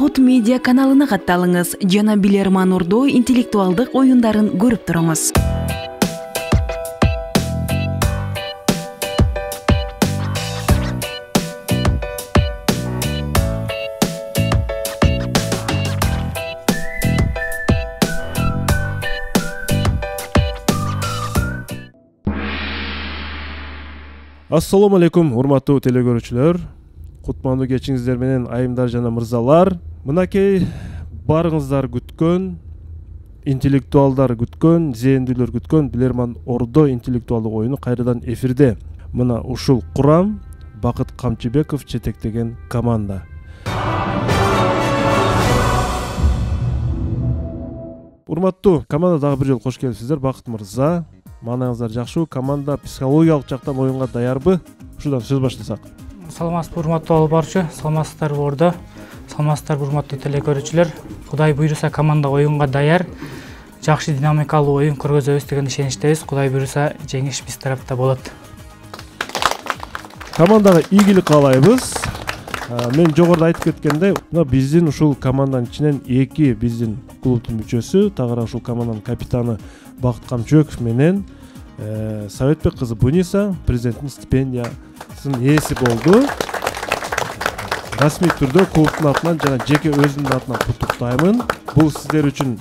Кут медиа каналына катталыңыз жана Билерман Ордо интеллектуалдык оюндарын көрүп туруңуз. Assalamu alaikum, урматтуу телекөрүүчүлөр. Кутмандуу кечиңиздер менен айымдар жана мырзалар. Мынакей барыңыздар күткөн, интеллектуалдар күткөн, зээндүүлөр күткөн Билерман Ордо интеллектуалдык оюну кайрадан эфирде. Мына ушул курам Бакыт Камчыбеков жетектеген команда. Урматтуу команда, дагы бир жолу кош келипсиздер. Бакыт мырза, маанаңыздар жакшы? Команда психологиялык жактан оюнга даярбы? Ушудан сөз баштасак. Саламатсызбы урматтуу алып барчу, саламатсыздарбы Ордо, саламатсыздарбы урматтуу телекөрүүчүлөр. Кудай буйруса команда оюнга даяр, жакшы динамикалуу оюн көргөзөбүз деген ишеничтебиз. Кудай буйруса жеңиш биз тарапта болот. Командага ийгилик каалайбыз. Мен жогоруда айтып кеткендей, мына биздин ушул команданын ичинен эки биздин клубтун мүчөсү, тагыраак ушул команданын капитаны Бакыт Камчыбеков менен Советбек кызы Буниса президенттин стипендиясын ээси болду. Расмий түрдө клубтун атынан жана жеке өзүмдүн атынан куттуктаймын. Бул сиздер үчүн,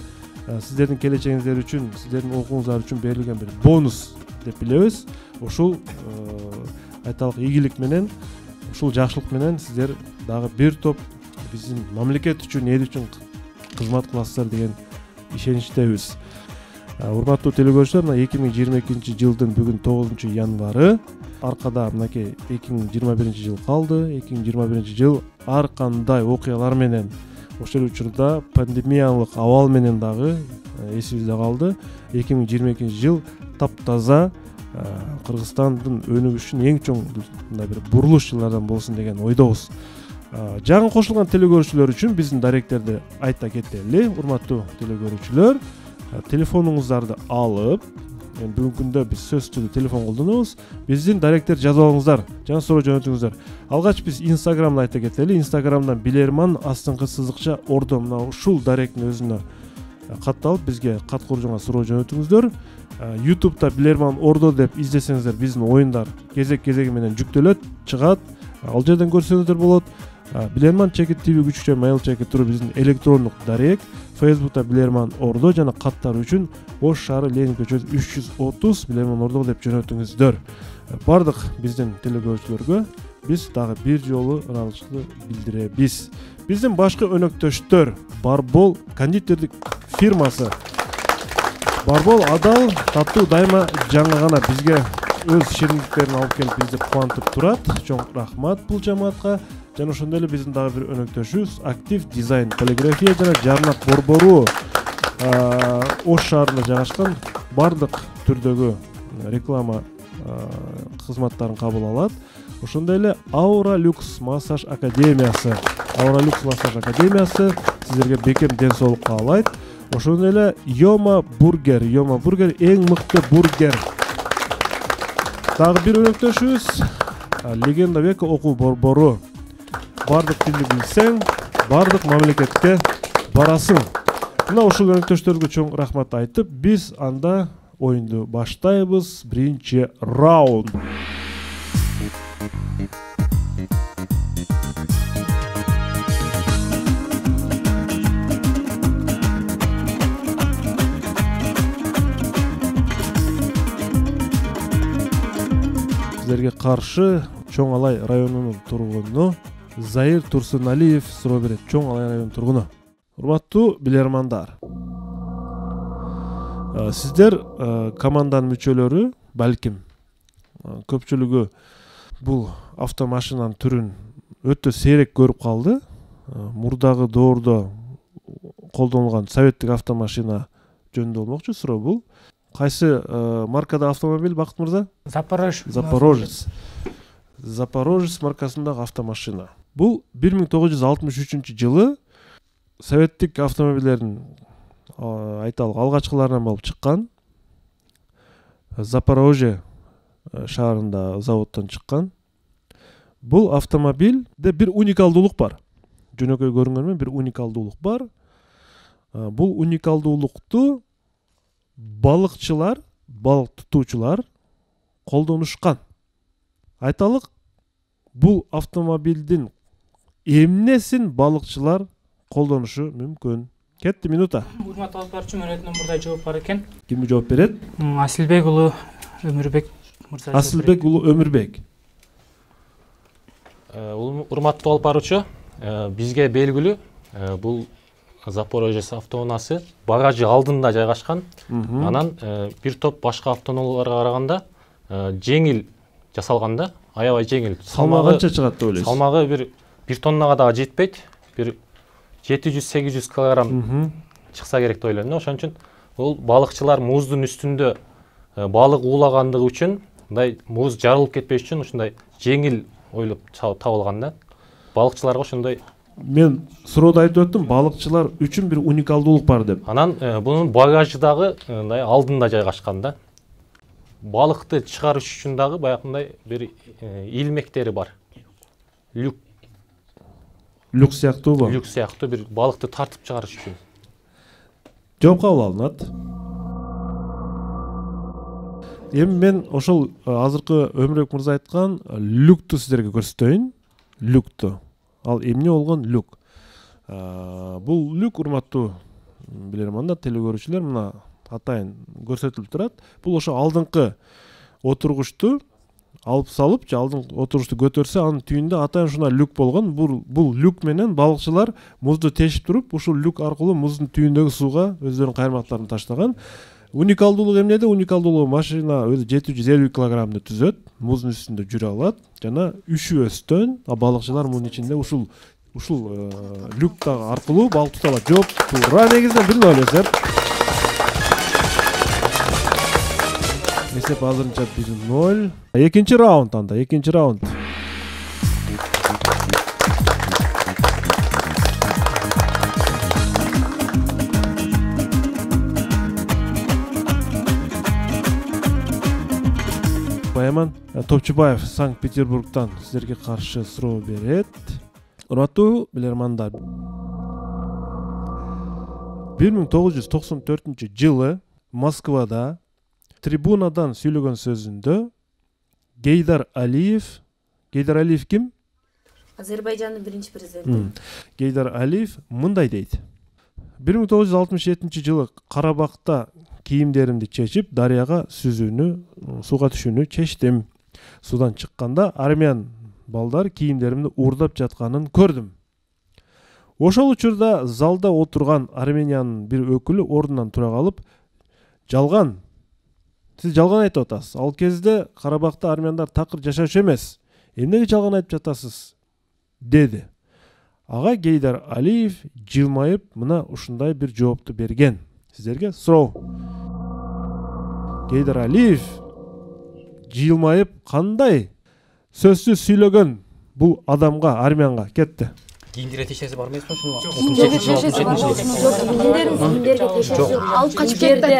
сиздердин келечегиңиздер үчүн, сиздердин окууңуздар үчүн берилген бир бонус деп билебиз. Ушул айталык ийгилик менен, ушул жакшылык менен сиздер дагы бир топ биздин мамлекет үчүн, эл үчүн кызмат кыласыздар деген ишеничтебиз. Урматтуу телекөрүүчүлөр, мына 2022 жылдын бүгүн 9 январы. Аркада мынакей 2021 жыл калды. 2021 жыл ар кандай окуялар менен, ошол учурда пандемиялык абал менен дагы эсибизде калды. 2022 жыл таптаза Кыргызстандын өнүгүшүнүн эң чоң мындай бир бурулуш жылдардан болсун деген ойдобуз. Жаңы кошулган телекөрүүчүлөр үчүн биздин даректерди айта кетели. Урматтуу телекөрүүчүлөр, телефонуңуздарды алып, бүгүнкү күндө биз сөз түрдө телефон колдонобуз. Биздин даректер жазып алыңыздар, жана суроо жөнөтүңүздөр. Алгач биз Инстаграмды айта кетели. Инстаграмдан Билерман астыңкы / Ордо, мына ушул даректин өзүнө катталып бизге кат куржуңа суроо жөнөтүңүздөр. YouTube'да Билерман Ордо деп издесеңиздер, биздин оюндар кезек-кезеги менен жүктөлөт, чыгат. Ал жерден көрсөңүздөр болот. Билерман _TV күчүчө mail _ биздин электрондук дарек. Facebook'ta Билерман Ордо жана каттар үчүн Ош шаары Ленин көчөсү 330 Билерман Ордо деп жөнөтүңүздөр. Бардык биздин телекөрүүчүлөргө биз дагы бир жолу ыраазычылык билдиребиз. Биздин башкы өнөктөштөр Барбол кондитердик фирмасы. Барбол адал, таттуу, дайыма жаңы гана бизге өз шириндиктерин алып келип бизди кубантып турат. Чоң рахмат бул жамаатка. Жана ошондой эле биздин дагы бир өнөктөшүбүз Актив дизайн полиграфия жана жарнак борбору Ош шаарында жайгашкан, бардык түрдөгү реклама кызматтарын кабыл алат. Ошондой эле Аура Люкс массаж академиясы. Аура Люкс массаж академиясы сиздерге бекем ден соолук каалайт. Ошондой эле Йома бургер эң мыкты бургер. Дагы бир өнөктөшүбүз Легенда века окуу борбору. Бардык тилди билсең, бардык мамлекетке барасың. Мына ушул өнөктөштөргө чоң рахмат айтып, биз анда оюнду баштайбыз. Биринчи раунд. Сиздерге каршы Чоң Алай районунун тургуну Заир Турсуналиев суроо берет. Чоң Алай районунун тургуну. Урматтуу билермандар, сиздер команданын мүчөлөрү балким көпчүлүгү бул автомашинанын түрүн өтө сейрек көрүп калды. Мурдагы доордо колдонулган советтик автомашина жөнүндө болмокчу суроо бул. Кайсы маркада автомобиль, Бакыт мырза? Запорожец маркасындагы автомашина. Бул 1963 жылы советтик автомобилдердин айталык алгачкыларынан болуп чыккан. Запорожье шаарында заводдон чыккан. Бул автомобилде бир уникалдуулук бар. жөнөкөй көрүнгөнү бир уникалдуулук бар. Бул уникалдуулукту балыкчылар, балык тутуучулар колдонушкан. Айталык, бул автомобилдин эмнесин балыкчылар колдонушу мүмкүн? Кетти минута. Урматтуу алып баруучу, мөрөтүнөн мурдай жооп бар экен. Ким жооп берет? Асилбек уулу Өмүрбек мырза. Асилбек уулу Өмүрбек. Урматтуу алып баруучу, бизге белгилүү, бул Запорожец автоунаасы багажы алдында жайгашкан. Анан бир топ башка автоунааларга караганда жеңил жасалганда, аябай жеңил. Салмагы канча чыгат деп ойлойсуз? Салмагы бир тоннага дагы жетпейт. Бир 700-800 килограмм чыкса керек деп ойлойм. Ошон үчүн бул балыкчылар муздун үстүндө балык уулагандыгы үчүн, мындай муз жарылып кетпеш үчүн ушундай жеңил ойлоп табылган да. Балыкчыларга ошондой. Мен суроодо айтып өттүм, балыкчылар үчүн бир уникалдуулук бар деп. Анан бунун багажы дагы мындай алдында жайгашкан да. Балыкты чыгарыш үчүн дагы баягындай бир илмектери бар. Люк сыяктуубу? Люк сыяктуу бир балыкты тартып чыгарыш үчүн. Жооп кабыл алынат. Эми мен ошол азыркы Өмүрбек мырза айткан люкту сиздерге көрсөтөйүн. Люкту. Ал эмне болгон люк? Бул люк, урматтуу билермандар, телекөрүүчүлөр, мына атайын көрсөтүлүп турат. Бул ошо алдыңкы отургучту алып салып, же алдыңкы отургучту көтөрсө, анын түйүндө атайын ушундай люк болгон. Бул люк менен балыкчылар музду тешип туруп, ушул люк аркылуу муздун түйүндөгү сууга өздөрүнүн кайрмактарын таштаган. Уникалдуулугу эмнеде? Уникалдуулугу машина өзү 750 килограммды түзөт, муздун үстүндө жүрө алат жана üşүбөстөн, балыкчылар мунун ичинде ушул люк аркылуу балык тута алат. Жооп туура, негизинен билип аласыздар. Эсеп азырынча 1-0. Экинчи раунд анда, экинчи раунд. Баяман Топчубаев Санкт-Петербургтан сиздерге каршы суроо берет. Урматтуу билермандар, 1994-жылы Москвада трибунадан сүйлөгөн сөзүндө Гейдар Алиев ким? Азербайжандын биринчи президенти. Гейдар Алиев мындай дейт. 1967-жылы Карабакта кийимдеримди чечип, дарыяга сууга түшүүнү чечтим. Судан чыкканда армян балдар кийимдеримди уурдап жатканын көрдүм. Ошол учурда залда отурган Армениянын бир өкүлү ордунан тура калып, жалган. Сиз жалган айтып атасыз. Ал кезде Карабакта армяндар такыр жашачу эмес. Эмнеге жалган айтып жатасыз? Деди. Ага Гейдар Алиев жылмайып мына ушундай бир жоопту берген. Сиздерге суроо. Гейдар Алиев жылмайып кандай сөзсүз сүйлөгөн бул адамга, армянга? Кетти. Кийимдерге тиешеси бар эмеспи ушул? Кийимдерге тиешеси бар. Алып качып кетти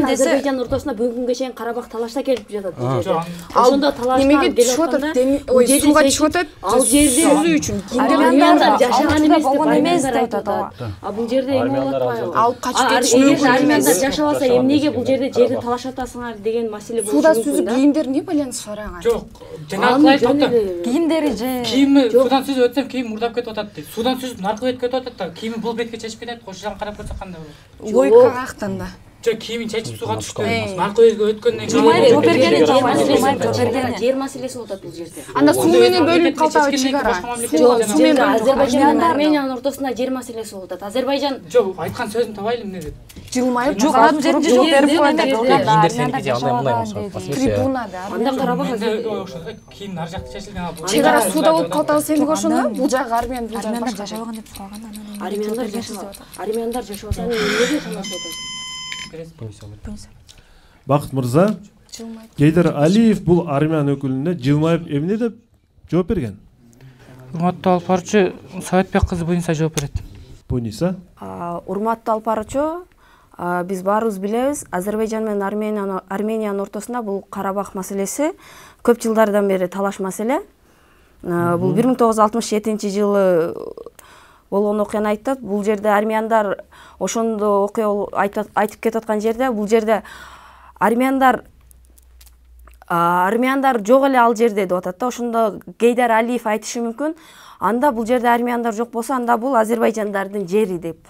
Азербайжан ортосуна бүгүнгө чейин Карабак талашта келип жатат бул жерде. Ошондо талашта немеге түшүп атат? Ой, сууга түшүп атат? Ал жерде сүзүү үчүн армяндар жашаган эмес деп армяндар айтып атат. А бул жерде эме болуп атпайбы? Алып качып кетиш мүмкүн армяндар жашабаса эмнеге бул жерде жерди талашып атасыңар деген маселе болушу мүмкүн. Сууда сүзүп кийимдер эмне байланышы бар ага? Жок, жанагы айтып атат. Кийимдери же Кийими судан сүзүп өтсөм кийим мурдап кетип атат дейт. Судан сүзүп наркы кетип кетип атат да, кийими бул бетке чечип кетет. Кошудан карап көрсөк кандай болот? Логика каяктан да? Жок, кийимин чечип сууга түштү. Наркы өзгө өткөндөн жер маселеси болуп атат бул жерде. Анда суу менен бөлүнүп калтабы чегара? Суу менен Азербайжан Армениянын ортосунда жер маселеси болуп атат. Азербайжан жок, айткан сөзүн табайлы эмне деп. Жылмайып жок, анын жеринде жок берип коет. трибунада. Анда Карабак кийим нар жакта чечилген ал. Чегара сууда болуп калтабы сендик ошондо? Бул жак армян, бул жак Армяндар башка. жашабаган деп сураган анан. Армяндар жашабаса эмнеге талашып атат? Бакыт мырза, Гейдар Алиев бул армян өкүлүнө жылмайып эмне деп жооп берген? Урматтуу алып баруучу Советбек кызы Буниса жооп берет. Буниса? Урматтуу алып баруучу, биз баарыбыз билебиз, Азербайжан менен Армениянын ортосунда бул Карабак маселеси көп жылдардан бери талаш маселе. Бул 1967 жылы болгон окуяны айтат. Бул жерде армяндар ошондо окуя айтып кетип аткан жерде, бул жерде армяндар жок эле ал жерде деп атат да. Ошондо Гейдар Алиев айтышы мүмкүн. Анда бул жерде армяндар жок болсо, анда бул азербайжандардын жери деп.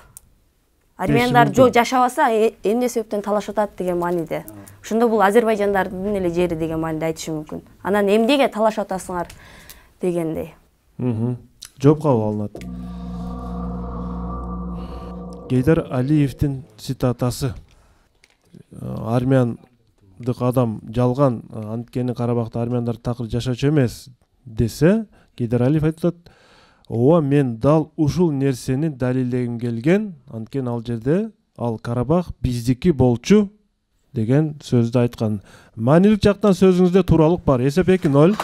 Армяндар жок жашабаса, эмне себептен талашып атат деген мааниде. Ошондо бул азербайжандардын эле жери деген мааниде айтышы мүмкүн. Анан эмнеге талашып атасыңар дегендей. Жооп кабыл алынат. Гейдар Алиевдин цитатасы. Армяндык адам жалган, анткени Карабакта армяндар такыр жашачу эмес десе, Гейдар Алиев айтат: "Ооба, мен дал ушул нерсени далилдегим келген, анткени ал жерде ал Карабак биздики болчу" деген сөздү айткан. Маанилик жактан сөзүңүздө тууралык бар. Эсеп 2-0.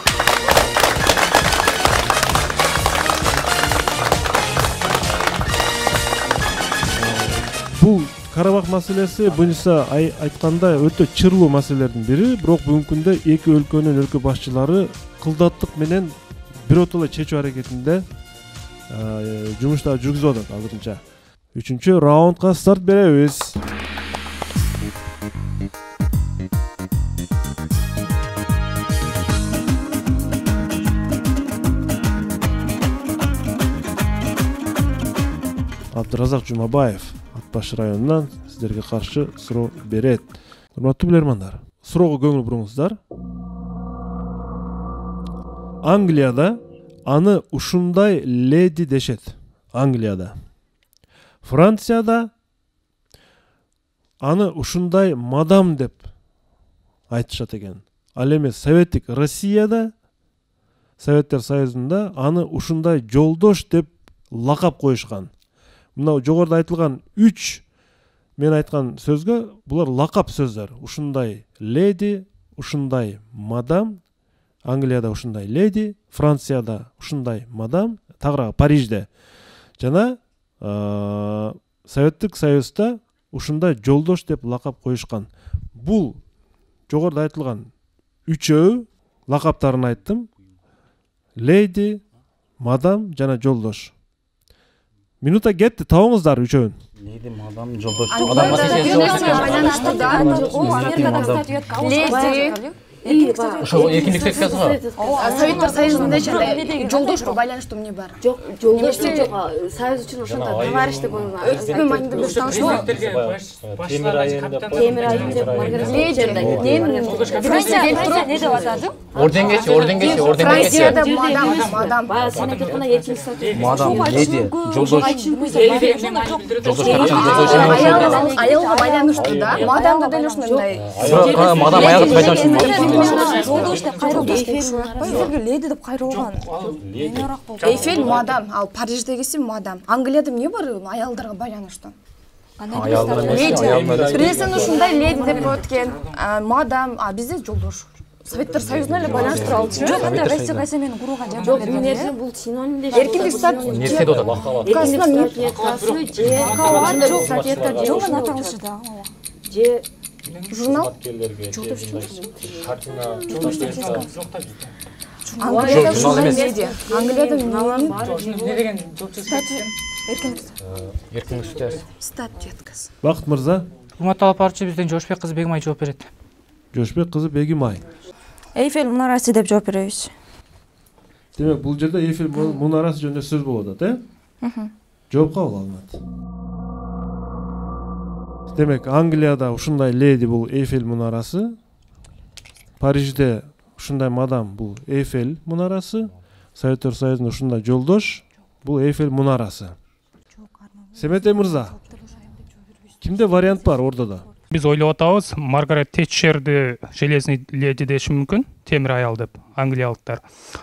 Бул Карабак маселеси буюнча айтканда өтө чырлуу маселелердин бири, бирок бүгүнкү күндө эки өлкөнүн өлкө башчылары кылдаттык менен биротоло чечүү аракетинде жумуштар жүргүзүп атат азырынча. 3-чү раундга старт беребиз. Абдыразак Жумабаев Ат Баш районунан сиздерге каршы суроо берет. Урматтуу билермандар, суроого көңүл буруңуздар. Англияда аны ушундай леди дешет. Англияда. Францияда аны ушундай мадам деп айтышат экен. Ал эми Советтик Россияда, Советтер Союзунда аны ушундай жолдош деп лакап коюшкан. Мына жогоруда айтылган 3 мен айткан сөзгө булар лакап сөздөр. Ушундай леди, ушундай мадам, Англияда ушундай леди, Францияда ушундай мадам, тагыраак Парижде жана Советтик Союзда ушундай жолдош деп лакап коюшкан. Бул жогоруда айтылган 3 лакаптарын айттым. Леди, мадам жана жолдош. Минута кетти, табыңыздар үчөүн. Леди, мадам, жолдош. Ошо эркиндик секциясы го. Советтер Союзунда жолдошко байланыштуу эмне бар? Жок, жолдош жок. Союз үчүн ошондой товарищ деп Өзүмдүн маанимде бир таанышмак. Темир айым деп не деп атады? Орденгечи. Францияда мадам. Баягы сен айтып аткандай эркин статус. Мадам, леди, жолдош. Аялга байланыштуу да. Мадамды деле ушундай. Мадам аягы байланыштуу. Жолдош деп кайрылган. Силерге леди деп кайрылган. Эйфель мадам, ал Париждегиси мадам. Англияда эмне бар аялдарга байланыштуу? Пресен ушундай леди деп өткен. Мадам, бизде жолдош. Советтер Союзуна эле байланыштыра алчу. Жок, анда Россия менен курууга жардам берген. Жок, нерсе бул синоним деп. Эркиндик статус. Нерсе деп атат. Жок, аталышы да. Же журнал. Англияда не деген эркиндик статьяткасы. Бакыт мырза. Урматтуу алып барчы, бизден Жошбек кызы Бегимай жооп берет. Жошбек кызы Бегимай. Эйфель мунарасы деп жооп беребиз. Демек, бул жерде Эйфель мунарасы жөнүндө сөз болуп атат, жооп кабыл алынат. Демек, Англияда ушундай леди бул Эйфель мунарасы, Парижде ушундай мадам бул Эйфель мунарасы, Советтер Союзунда ушундай жолдош бул Эйфель мунарасы. Семете мырза, кимде вариант бар ордодо? Биз ойлоп атабыз, Маргарет Тэтчерди железный леди деши мүмкүн, темир аял деп англиялыктар.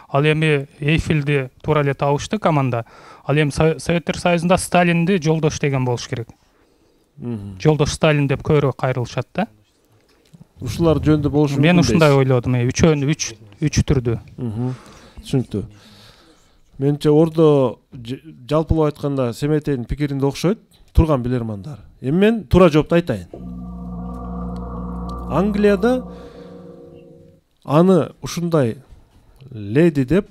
Ал эми Эйфелди туура эле табышты команда. Ал эми Советтер Союзунда Сталинди жолдош деген болуш керек. Жолдош Сталин деп көбүрөөк кайрылышат да. Ушулар жөнүндө болушу мүмкүн. Мен ушундай ойлодум, үчөөнү үч түрдүү. Түшүнүктүү. Менче ордо жалпылап айтканда Семетейдин пикиринде окшойт, турган билермандар. Эми мен туура жоопту айтайын. Англияда аны ушундай леди деп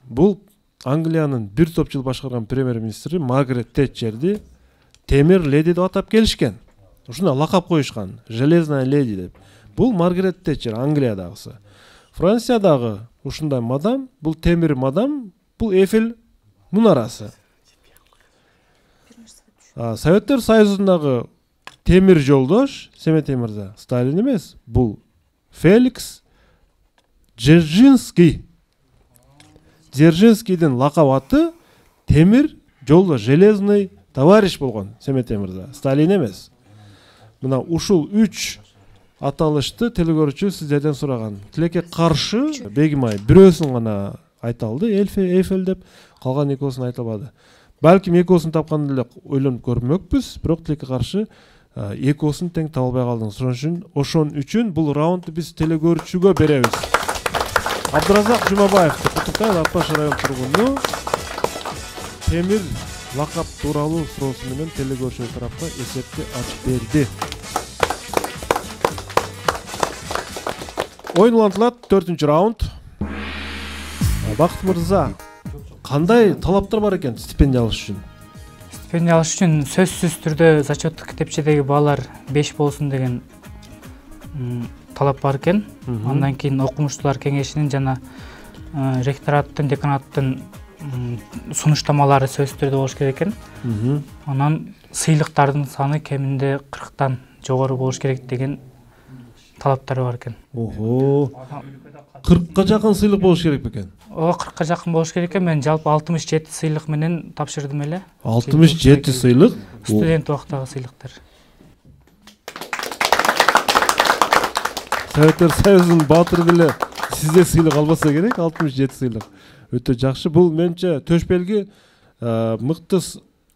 бул Англиянын бир топ жыл башкарган премьер-министри Маргарет Тэтчерди темир леди деп атап келишкен. Ушундай лакап коюшкан, железная леди деп. Бул Маргарет Тэтчер, Англиядагысы. Франциядагы ушундай мадам, бул темир мадам, бул Эйфель мунарасы. Советтер Союзундагы темир жолдош, Семетей мырза, Сталин эмес, бул Феликс Дзержинский. Дзержинскийдин лакап аты темир жолдош, железный товарищ болгон, Семетей мырза, Сталин эмес. Мына ушул 3 аталышты телекөрүүчү сиздерден сураган. Тилекке каршы Бегимай бирөөсүн гана айта алды, Эйфель деп, калган экөөсүн айта албады. Балким экөөсүн тапканда эле ойлонуп көрмөкпүз, бирок тилекке каршы экөөсүн тең таба албай калдыңыз. Ошон үчүн бул раундду биз телекөрүүчүгө беребиз. Абдыразак Жумабаевди куттуктайбыз, Ат Баш район тургуну. Темир лакап тууралуу суроосу менен телекөрүүчү тарапка эсепти ачып берди. Oyun улантылат, 4-cü раунд. Бакыт мырза, кандай талаптар бар экен стипендия алыш үчүн? Стипендия алыш үчүн сөзсүз түрдө зачеттик китепчедеги баллар 5 болсун деген талап бар экен. Андан кийин окумуштуулар кеңешинин жана ректораттын, деканаттын сунуштамалары сөзсүз түрдө болуш керек экен. Анан сыйлыктардын саны кеминде 40тан жогору болуш керек деген талаптары бар экен. Ого. 40ка жакын сыйлык болуш керек бекен? Ооба, 40ка жакын болуш керек экен. Мен жалпы 67 сыйлык менен тапшырдым эле. 67 сыйлык? Студент убактагы сыйлыктар. Советтер Союзунун баатыры деле сизде сыйлык албаса керек, 67 сыйлык. Өтө жакшы. Бул менче Төшбелги мыкты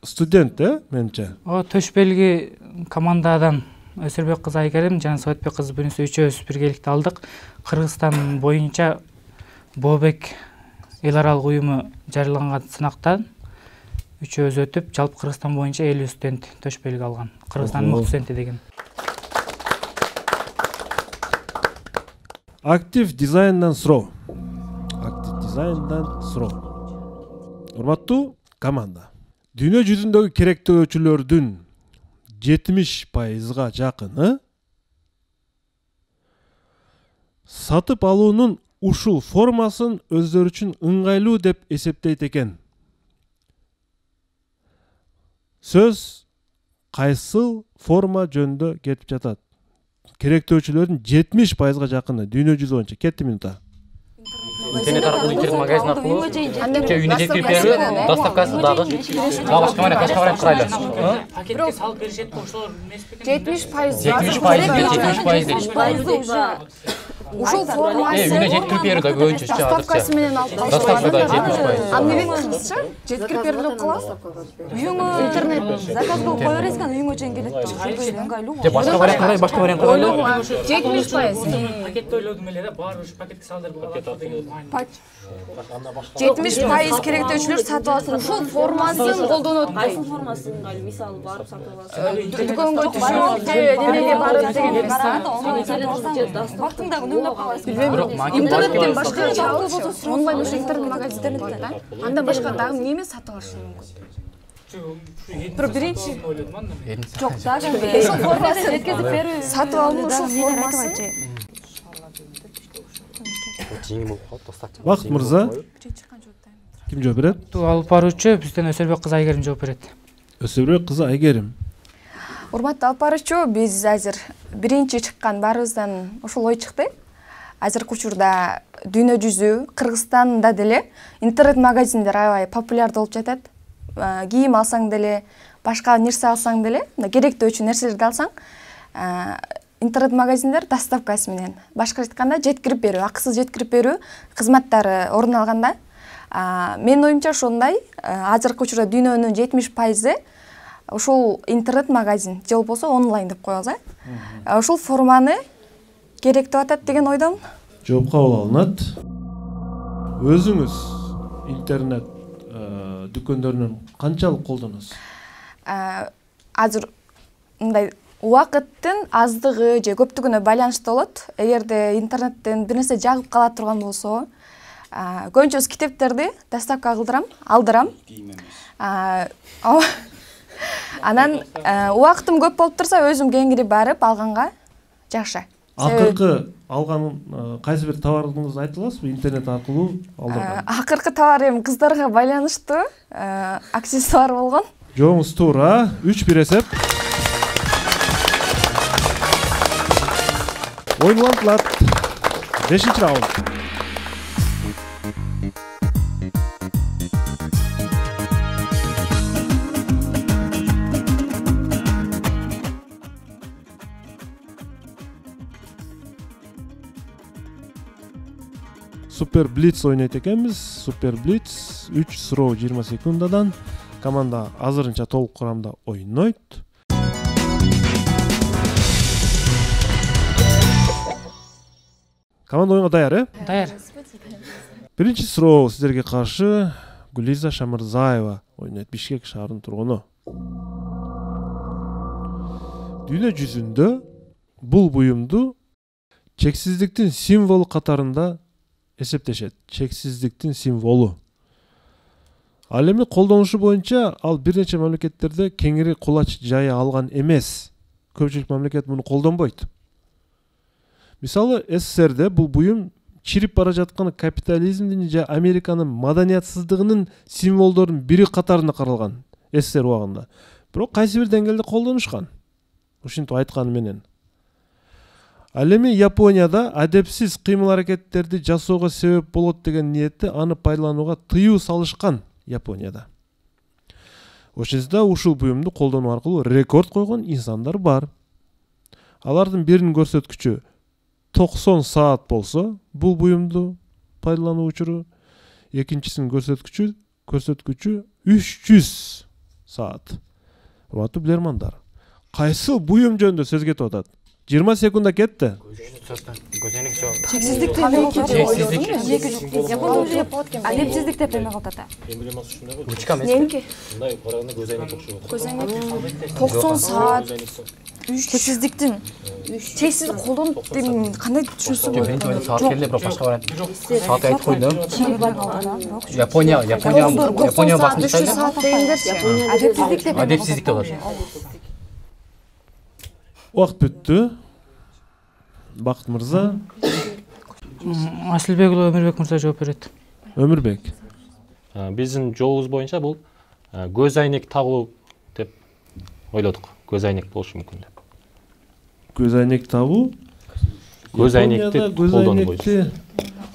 студент, менче. Ооба, Төшбелги командадан Өсөрбек кызы Айкерим жана Советбек кызы Бүнүсү үчөөбүз биргеликте алдык. Кыргызстан боюнча Бообек эл аралык уюму жарыяланган сынактан үчөөбүз өтүп, жалпы Кыргызстан боюнча 50 студент Төшбелги алган. Кыргызстандын мыкты студенти деген. Актив дизайндан суроо. Урматтуу команда. Дүйнө жүзүндөгү керектөөчүлөрдүн 70%га жакыны сатып алуунун ушул формасын өздөрү үчүн ыңгайлуу деп эсептейт экен. Сөз кайсыл форма жөнүндө кетип жатат? Керектөөчүлөрдүн 70%га жакыны дүйнө жүзү боюнча. Кетти минута. интернет аркылуу, интернет магазин аркылуу үйүнө жеткирип берүү, доставкасы дагы башка вариант сурайлы. Пакетке салып беришет, ошолор эмес бекен? 70% ушул формасы үйүнө жеткирип берүү да көбүнчө доставкасы менен алып калышат. Доставкада 70%. Аны менен кыргызча жеткирип берилип калат. Үйүңө интернет заказ кылып кое бересиң, үйүңө чейин келет. Ыңгайлуу. Же башка вариант кылайлы. 70%. Пакетти ойлодум эле да, баары ушу пакетке салдыр болот деген. 70% керектөөчүлөр сатып алсын. Ушул формасын колдонот. Кайсы формасы ыңгайлуу? Мисалы барып сатып аласың. Дүкөнгө түшүп, эмеге барып деген эмес. Вактыңдагы үнөп каласың. Интернеттен башка онлайн ушу интернет магазиндер бар да. Андан башка дагы неме сатып алышы мүмкүн? Биринчи жок, дагы ушул формасын жеткизип берүү. Сатып алуу ушул формасы. Бакыт мырза, ким жооп берет? Алып баруучу бизден Өсөрбек кызы Айкерим жооп берет. Өсөрбек кызы Айкерим. Урматтуу алып баруучу, биз азыр биринчи чыккан баарыбыздан ушул ой чыкты. Азыркы учурда дүйнө жүзү, Кыргызстанда деле интернет магазиндер аябай популярдуу болуп жатат. Кийим алсаң деле, башка нерсе алсаң деле, керектөөчү нерселерди алсаң, интернет магазиндер доставкасы менен, башка айтканда жеткирип берүү, акысыз жеткирип берүү кызматтары орун алганда, менин оюмча ошондой, азыркы учурда дүйнөнүн 70% ушул интернет магазин же болбосо онлайн деп коебуз. Ушул форманы керектеп атат деген ойдомун. Жооп кабыл алынат. Өзүңүз интернет дүкөндөрүнөн канчалык колдоносуз? Азыр мындай убакыттын аздыгы же көптүгүнө байланыштуу болот. Эгерде интернеттен бир нерсе жагып кала турган болсо, көбүнчөсү китептерди доставка алдырам. Анан убактым көп болуп турса, өзүм кеңири барып алганга жакшы. Акыркы алган кайсы бир товарыңызды айта аласызбы? Интернет аркылуу алдырган. Акыркы товар эми кыздарга байланыштуу аксессуар болгон. Жоңуз туура. 3-1 эсеп. Оюнлантылат. 5-раунд. Супер Блиц ойнойт экенбиз. Супер Блиц 3 суроо 20 секундадан. Команда азырынча толук курамда ойнойт. Команда оюнга даяр, э? Даяр. Биринчи суроо сиздерге каршы Гулиза Шамырзаева ойнойт, Бишкек шаарынын тургуну. Дүйнө жүзүндө бул буюмду чексиздиктин символу катарында эсептешет. Чексиздиктин символу. Ал эми колдонушу боюнча ал бир нече мамлекеттерде кеңири кулач жая алган эмес. Көпчүлүк мамлекет муну колдонбойт. Мисалы, СССРде бул буюм чирип бара жаткан капитализмдин же Американын маданиятсыздыгынын символдорунун бири катарында каралган СССР убагында. Бирок кайсы бир деңгээлде колдонушкан. Ушинтип айтканы менен. Ал эми Японияда адепсиз кыймыл-аракеттерди жасоого себеп болот деген ниетте аны пайдаланууга тыюу салышкан Японияда. Ошондо ушул буюмду колдонуу аркылуу рекорд койгон инсандар бар. Алардын биринин көрсөткүчү 90 саат болсо, бул буюмду пайдалануу учуру, экинчисинин көрсөткүчү 300 саат. Урматтуу билермандар, кайсы буюм жөнүндө сөз кетип атат? 20 секунда кетти. Чексиздик деп адепсиздик деп эме кылат ата. Немки? 90 саат Чексиздиктин чексиздик колдонуп деп кандай түшүнсөк болот? Саат келди, бирок башка вариант. Саат айтып койдум. Япония басында 300 саат дегендерчи. адепсиздик деп атат. Уақыт бүттү. Бакыт мырза. Асылбек уулу Өмүрбек мырза жооп берет. Өмүрбек. Биздин жолубуз боюнча бул көз айнек тагуу деп ойлодук. Көз айнек болушу мүмкүн деп. Көз айнек тагуу? Көз айнекти колдонуу боюнча.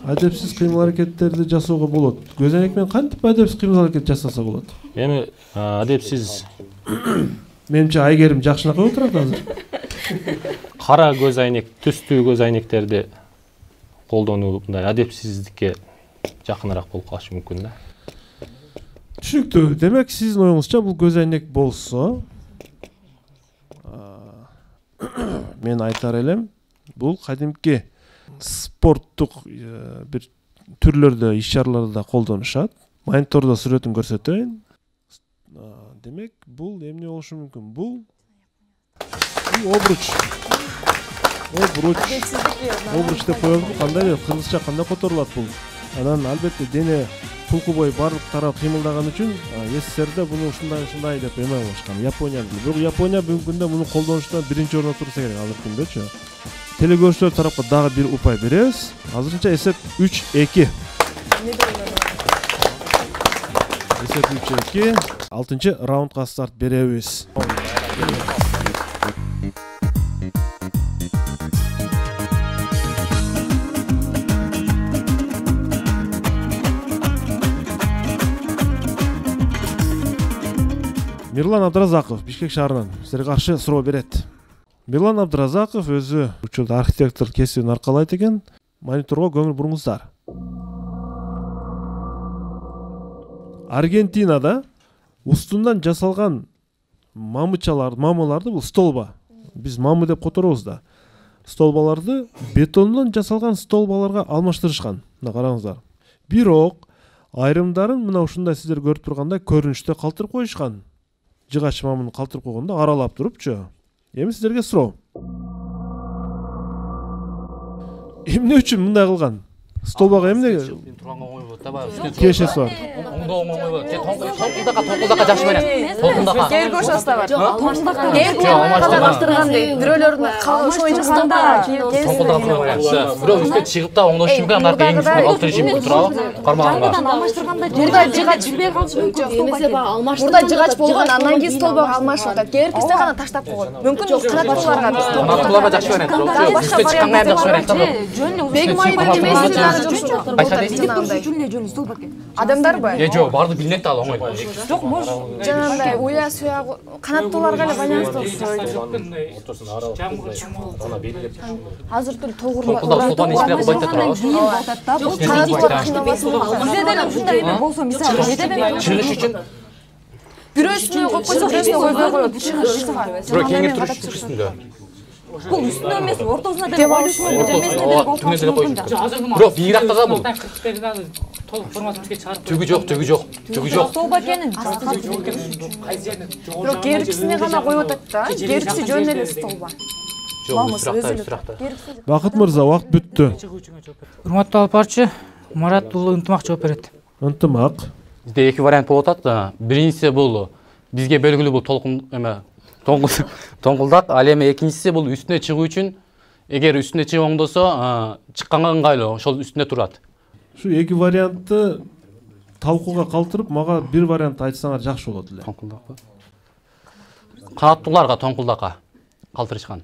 Адепсиз кыймыл-аракеттерди жасоого болот. Көз айнек менен кантип адепсиз кыймыл-аракет жасаса болот? Эми адепсиз Менимче Айгерим жакшыраак коюп турат азыр. Кара көз айнек, түстүү көз айнектерди колдонуу мындай адепсиздикке жакыныраак болуп калышы мүмкүн да. Түшүнүктүү. Демек, сиздин оюңузча бул көз айнек болсо, мен айтар элем, бул кадимки спорттук бир түрлөрдө, иш-чараларда колдонушат. Монитордо сүрөтүн көрсөтөйүн. Демек, бул эмне болушу мүмкүн? Бул обруч. Обруч деп коелу. Кандай кыргызча кандай которулат бул? Анан албетте дене тулку бою барлык тарап кыймылдаган үчүн СССРде буну ушундай деп эме кылышкан. Японияда. Бирок Япония бүгүнкү күндө муну колдонуштан биринчи орунда турса керек азыркы күндөчү. Телекөрүүчүлөр тарапка дагы бир упай беребиз. Азырынча эсеп 3-2. Эсеп 3-2. 6-чы раундга старт беребиз. Мирлан Абдыразаков Бишкек шаарынан сизерге каршы суроо берет. Мирлан Абдыразаков өзү учурда архитектор кесибин аркалайт экен. Мониторго көңүл буруңуздар. Аргентинада устундан жасалган мамыларды, бул столба. Биз мамы деп которобуз да. Столбаларды бетондон жасалган столбаларга алмаштырышкан. Мына караңыздар. Бирок айрымдарын мына ушундай сиздер көрүп тургандай көрүнүштө калтырып коюшкан. Жыгач мамыны калтырып койгондо аралап турупчу. Эми сиздерге суроо. Эмне үчүн мындай кылган? столбага эмне турганга оңой болот да баягы. киешеси бар? Оңдоо оңой болот. Тоңкулдакка жакшы берем. Тоңкулдакка. Кээрги ошосы да бар. Тоңкулдакка. Кээрги алмаштырган дейт. Бирөөлөрдүн калыш ойын чыкканда Тоңкулдакка варианты. Бирөө үстүнө чыгып да оңдошу мүмкүн, аны аркы эңишип алып турышы мүмкүн туурабы? Кармаганга. Алмаштырганда мурда жыгач билбей калышы мүмкүн. Эмесе баягы алмаштырганда мурда жыгач болгон, андан кийин столбого алмашып атат. Кээргиси гана таштап койгон. Мүмкүн канаттууларга Канаттууларга жакшы вариант. Үстүнө чыкканга эми жакшы вариант да. Бегим айбек эмеси дагы жок. Адамдарбы? Жок, баарды билинет да ал оңой. Жок, может, жанагындай уя суягы канаттууларга эле байланыштуу окшойт. Азыр тил тогурма. Тоңкулдак эспелеп байта турабы? Канаттуулар кыйналбасын. Бизе деле ушундай эме болсо, мисалы, Чыгыш үчүн бирөө үстүнө коюп койсо, бирөөсүнө койбой коет. бирөө кеңирип туруш үстүндө. бул үстүнө эмес, ортосуна деле коюлушу мүмкүн, эмесине деле коюп түнү деле коюшу мүмкүн. коюш. Бирок бийракта да бул. Толук форматын бизге чыгарып. Түгү жок. Столба экенин. Бирок кээргисине гана коюп атат да. Кээргиси жөн эле столба. Жок, үстүракта. Бакыт мырза, убакыт бүттү. Урматтуу алып барчы, Марат уулу ынтымак жооп берет. Ынтымак. Бизде эки вариант болуп атат. Биринчиси бул бизге белгилүү бул толкун эме тоңкулдак, ал эми экинчиси бул үстүнө чыгуу үчүн, эгер үстүнө чыгып оңдосо, чыкканга ыңгайлуу, ошол үстүнө турат. Şu эки вариантты талкууга калтырып, мага бир вариант айтсаңар жакшы болот эле. Тоңкулдакпы? Канаттууларга тоңкулдакка калтырышкан.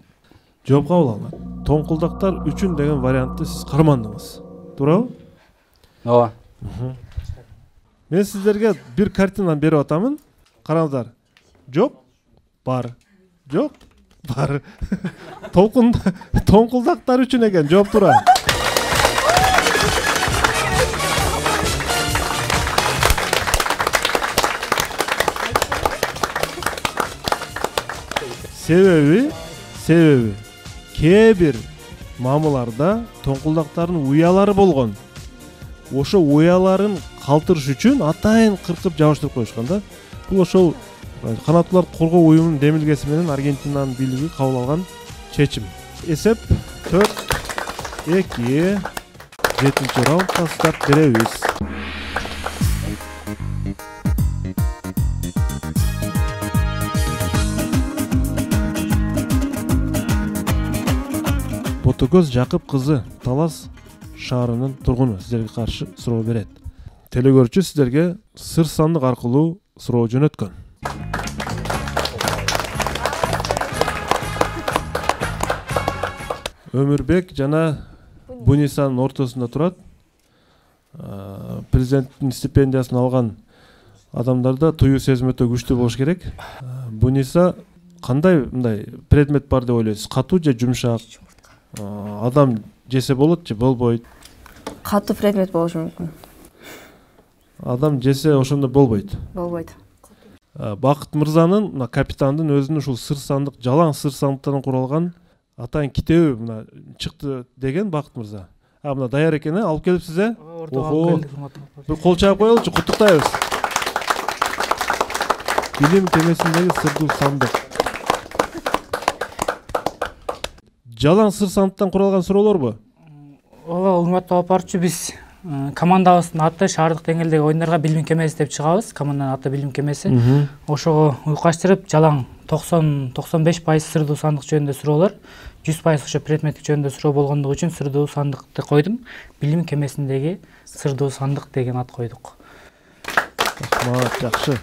Жооп кабыл алынат. Тоңкулдактар үчүн деген вариантты сиз кармандыңыз. Туурабы? Ооба. Мен сиздерге бир картинаны берип атамын. Караңыздар. Жок, бар. Жок, бар. Тоңкулдактар үчүн экен, жооп тура. Себеби кээ бир мамыларда тоңкулдактардын уялары болгон. Ошо уяларын калтырыш үчүн атайын кыркып жабыштырып коюшкан да. Бул ошол канаттуулар коргоо уюмунун демилгеси менен Аргентинанын бийлиги кабыл алган чечим. Эсеп 4-2. 7-чи раундга старт беребиз. Ботокөз Жакып кызы Талас шаарынын тургуну сиздерге каршы суроо берет. Телекөрүүчү сиздерге сыр сандык аркылуу суроо жөнөткөн. Өмүрбек жана Бунисанын ортосунда турат. Президенттин стипендиясын алган адамдарда туюу сезим өтө күчтүү болуш керек. Буниса кандай мындай предмет бар деп ойлойсуз? Катуу же жумшак? Адам жесе болот же болбойт? Катуу предмет болушу мүмкүн. Адам жесе ошондо болбойт. Болбойт. Бакыт мырзанын, мына капитандын өзүнүн ушул сыр сандык, жалаң сыр сандыктардан куралган атайын китеби мына чыкты деген Бакыт мырза. Мына даяр экен, алып келипсиз, Бир кол чаап коелучу, куттуктайбыз. Билим кемесиндеги сырдуу сандык. Жалаң сыр сандыктан куралган суроолорбу? Ооба, урматтуу алып барчу, биз командабыздын аты шаардык деңгээлдеги оюндарга билим кемеси деп чыгабыз. Команданын аты билим кемеси. Ошого уйкаштырып, жалаң 90-95% сырдуу сандык жөнүндө суроолор, 100% ошо предметтик жөнүндө суроо болгондугу үчүн сырдуу сандыкты койдум. Билим кемесиндеги сырдуу сандык деген ат койдук. Рахмат, жакшы.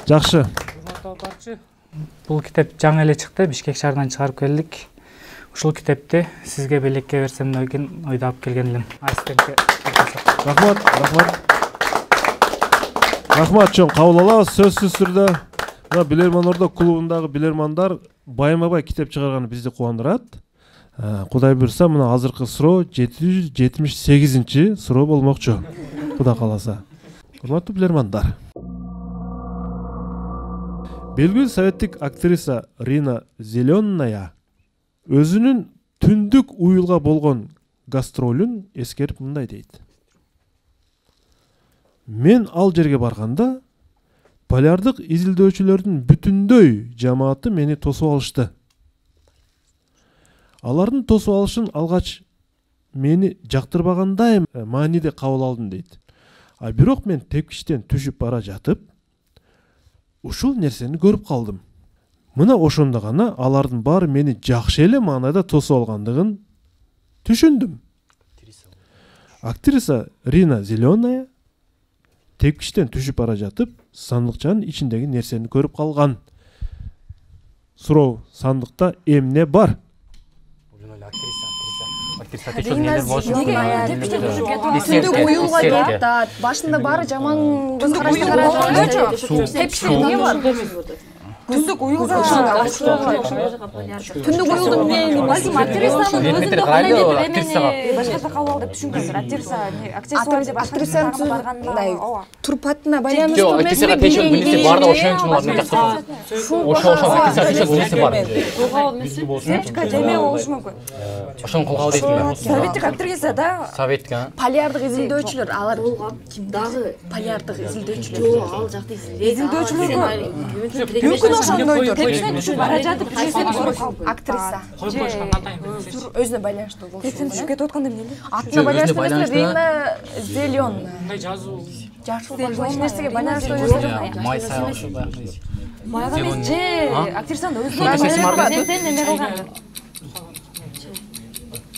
Жакшы. Бул китеп жаңы эле чыкты, Бишкек шаарынан чыгарып келдик. Ушул китепти сизге белекке берсем деген ойдо алып келген элем. Ассистентке. Рахмат. Рахмат, чоң кабыл алабыз сөзсүз түрдө. Мына Билерман Ордо клубундагы билермандар байма-бай китеп чыгарганы бизди кубандырат. Кудай буйрса, мына азыркы суроо 778-чи суроо болмокчу. Кудай кааласа. Урматтуу билермандар. Белгилүү советтик актриса Рина Зеленая өзүнүн түндүк уюлга болгон гастролүн эскерип мындай дейт. Мен ал жерге барганда полярдык изилдөөчүлөрдүн бүтүндөй жамааты мени тосуп алышты. Алардын тосуп алышын алгач мени жактырбагандай мааниде кабыл алдым дейт. А бирок мен тепкичтен түшүп бара жатып ушул нерсени көрүп калдым. Мына ошондо гана алардын баары мени жакшы эле маанайда тосуп алгандыгын түшүндүм. Актриса Рина Зеленая тепкичтен түшүп бара жатып сандыкчанын ичиндеги нерсени көрүп калган. Суроо: сандыкта эмне бар? Түндүк уюлга кетат. Башында баары жаман көз карашты карашат. Тепкичте эмне бар? Түндүк уюлга түндүк уюлдун эмне балким актрисанын өзүндө кандай деп эмени башкача кабыл алды деп түшүнбөйсүңөр. Актрисанын барганда турпатына байланыштуу эмесми? Жок, актрисага тешек билсе бар да ошон үчүн алар мынтип ошо актрисага тешек билсе бар. Сепчка деме болушу мүмкүн. Ошону колго дейт. Советтик актриса да. Советтик. Полярдык изилдөөчүлөр алар ким дагы полярдык изилдөөчүлөр. Жок, ал жакта изилдөөчүлөр. Мүмкүн ошондойдур. Тепкичтен түшүп бара жатып тепкичтен көрүп калды. Актриса. Өзүнө байланыштуу болушу. Тепкичтен түшүп кетип атканда эмне? Атына байланыштуу эмес, Рина Зеленая. Мындай жазуу Жашыл эч нерсеге байланыштуу эмес. Май сайылышы баягы. Майга эмес, же актрисанын өзүнө сен неме кылган?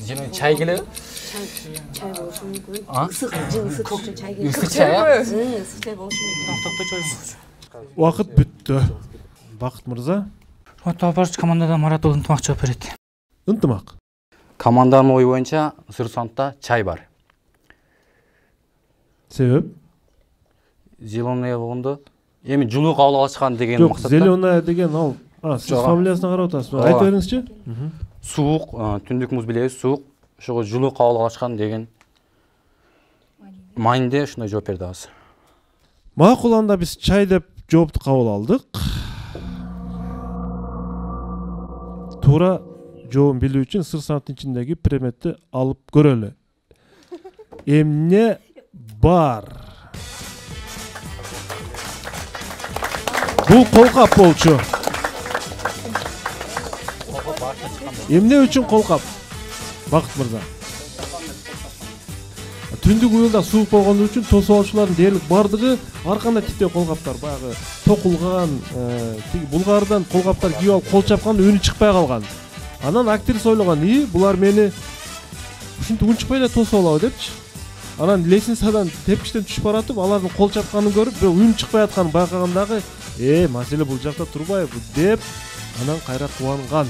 Жена чай келеби? Чай болушу мүмкүн. Ысык чай Ысык чай. Ысык чай болушу мүмкүн. Убакыт бүттү. Бакыт мырза. Алпарыч командада Марат ынтымак жооп берет. Ынтымак. Команданын ою боюнча Сырсантта чай бар. Себеп? Зеленая болгондо эми жылуу кабыл алышкан деген Жок, максатта. Зеленая деген ал. Сиз фамилиясына карап атасыз. Айтып бериңизчи. Суук, түндүк муз билебиз, суук. Ошого жылуу кабыл алышкан деген майнде ушундай жооп берди азыр. Макул, анда биз чай деп жоопту кабыл алдык. Туура жообун билүү үчүн Сырсанттын ичиндеги предметти алып көрөлү. Эмне бар? Бул колкап болчу. Эмне үчүн колкап? Бакыт мырза. Түндүк уюлда суук болгону үчүн тосуп алуучулардын дээрлик бардыгы ар кандай типтеги колкаптар, баягы токулган, тиги Булгардан колкаптар кийип алып кол чапканда үнү чыкпай калган. Анан актриса ойлогон, булар мени ушинтип үн чыкпай эле тосуп алабы депчи. Анан лестницадан тепкичтен түшүп баратып, алардын кол чапканын көрүп, бирок үн чыкпай атканын байкагандагы, маселе бул жакта турбайбы деп, анан кайра кубанган.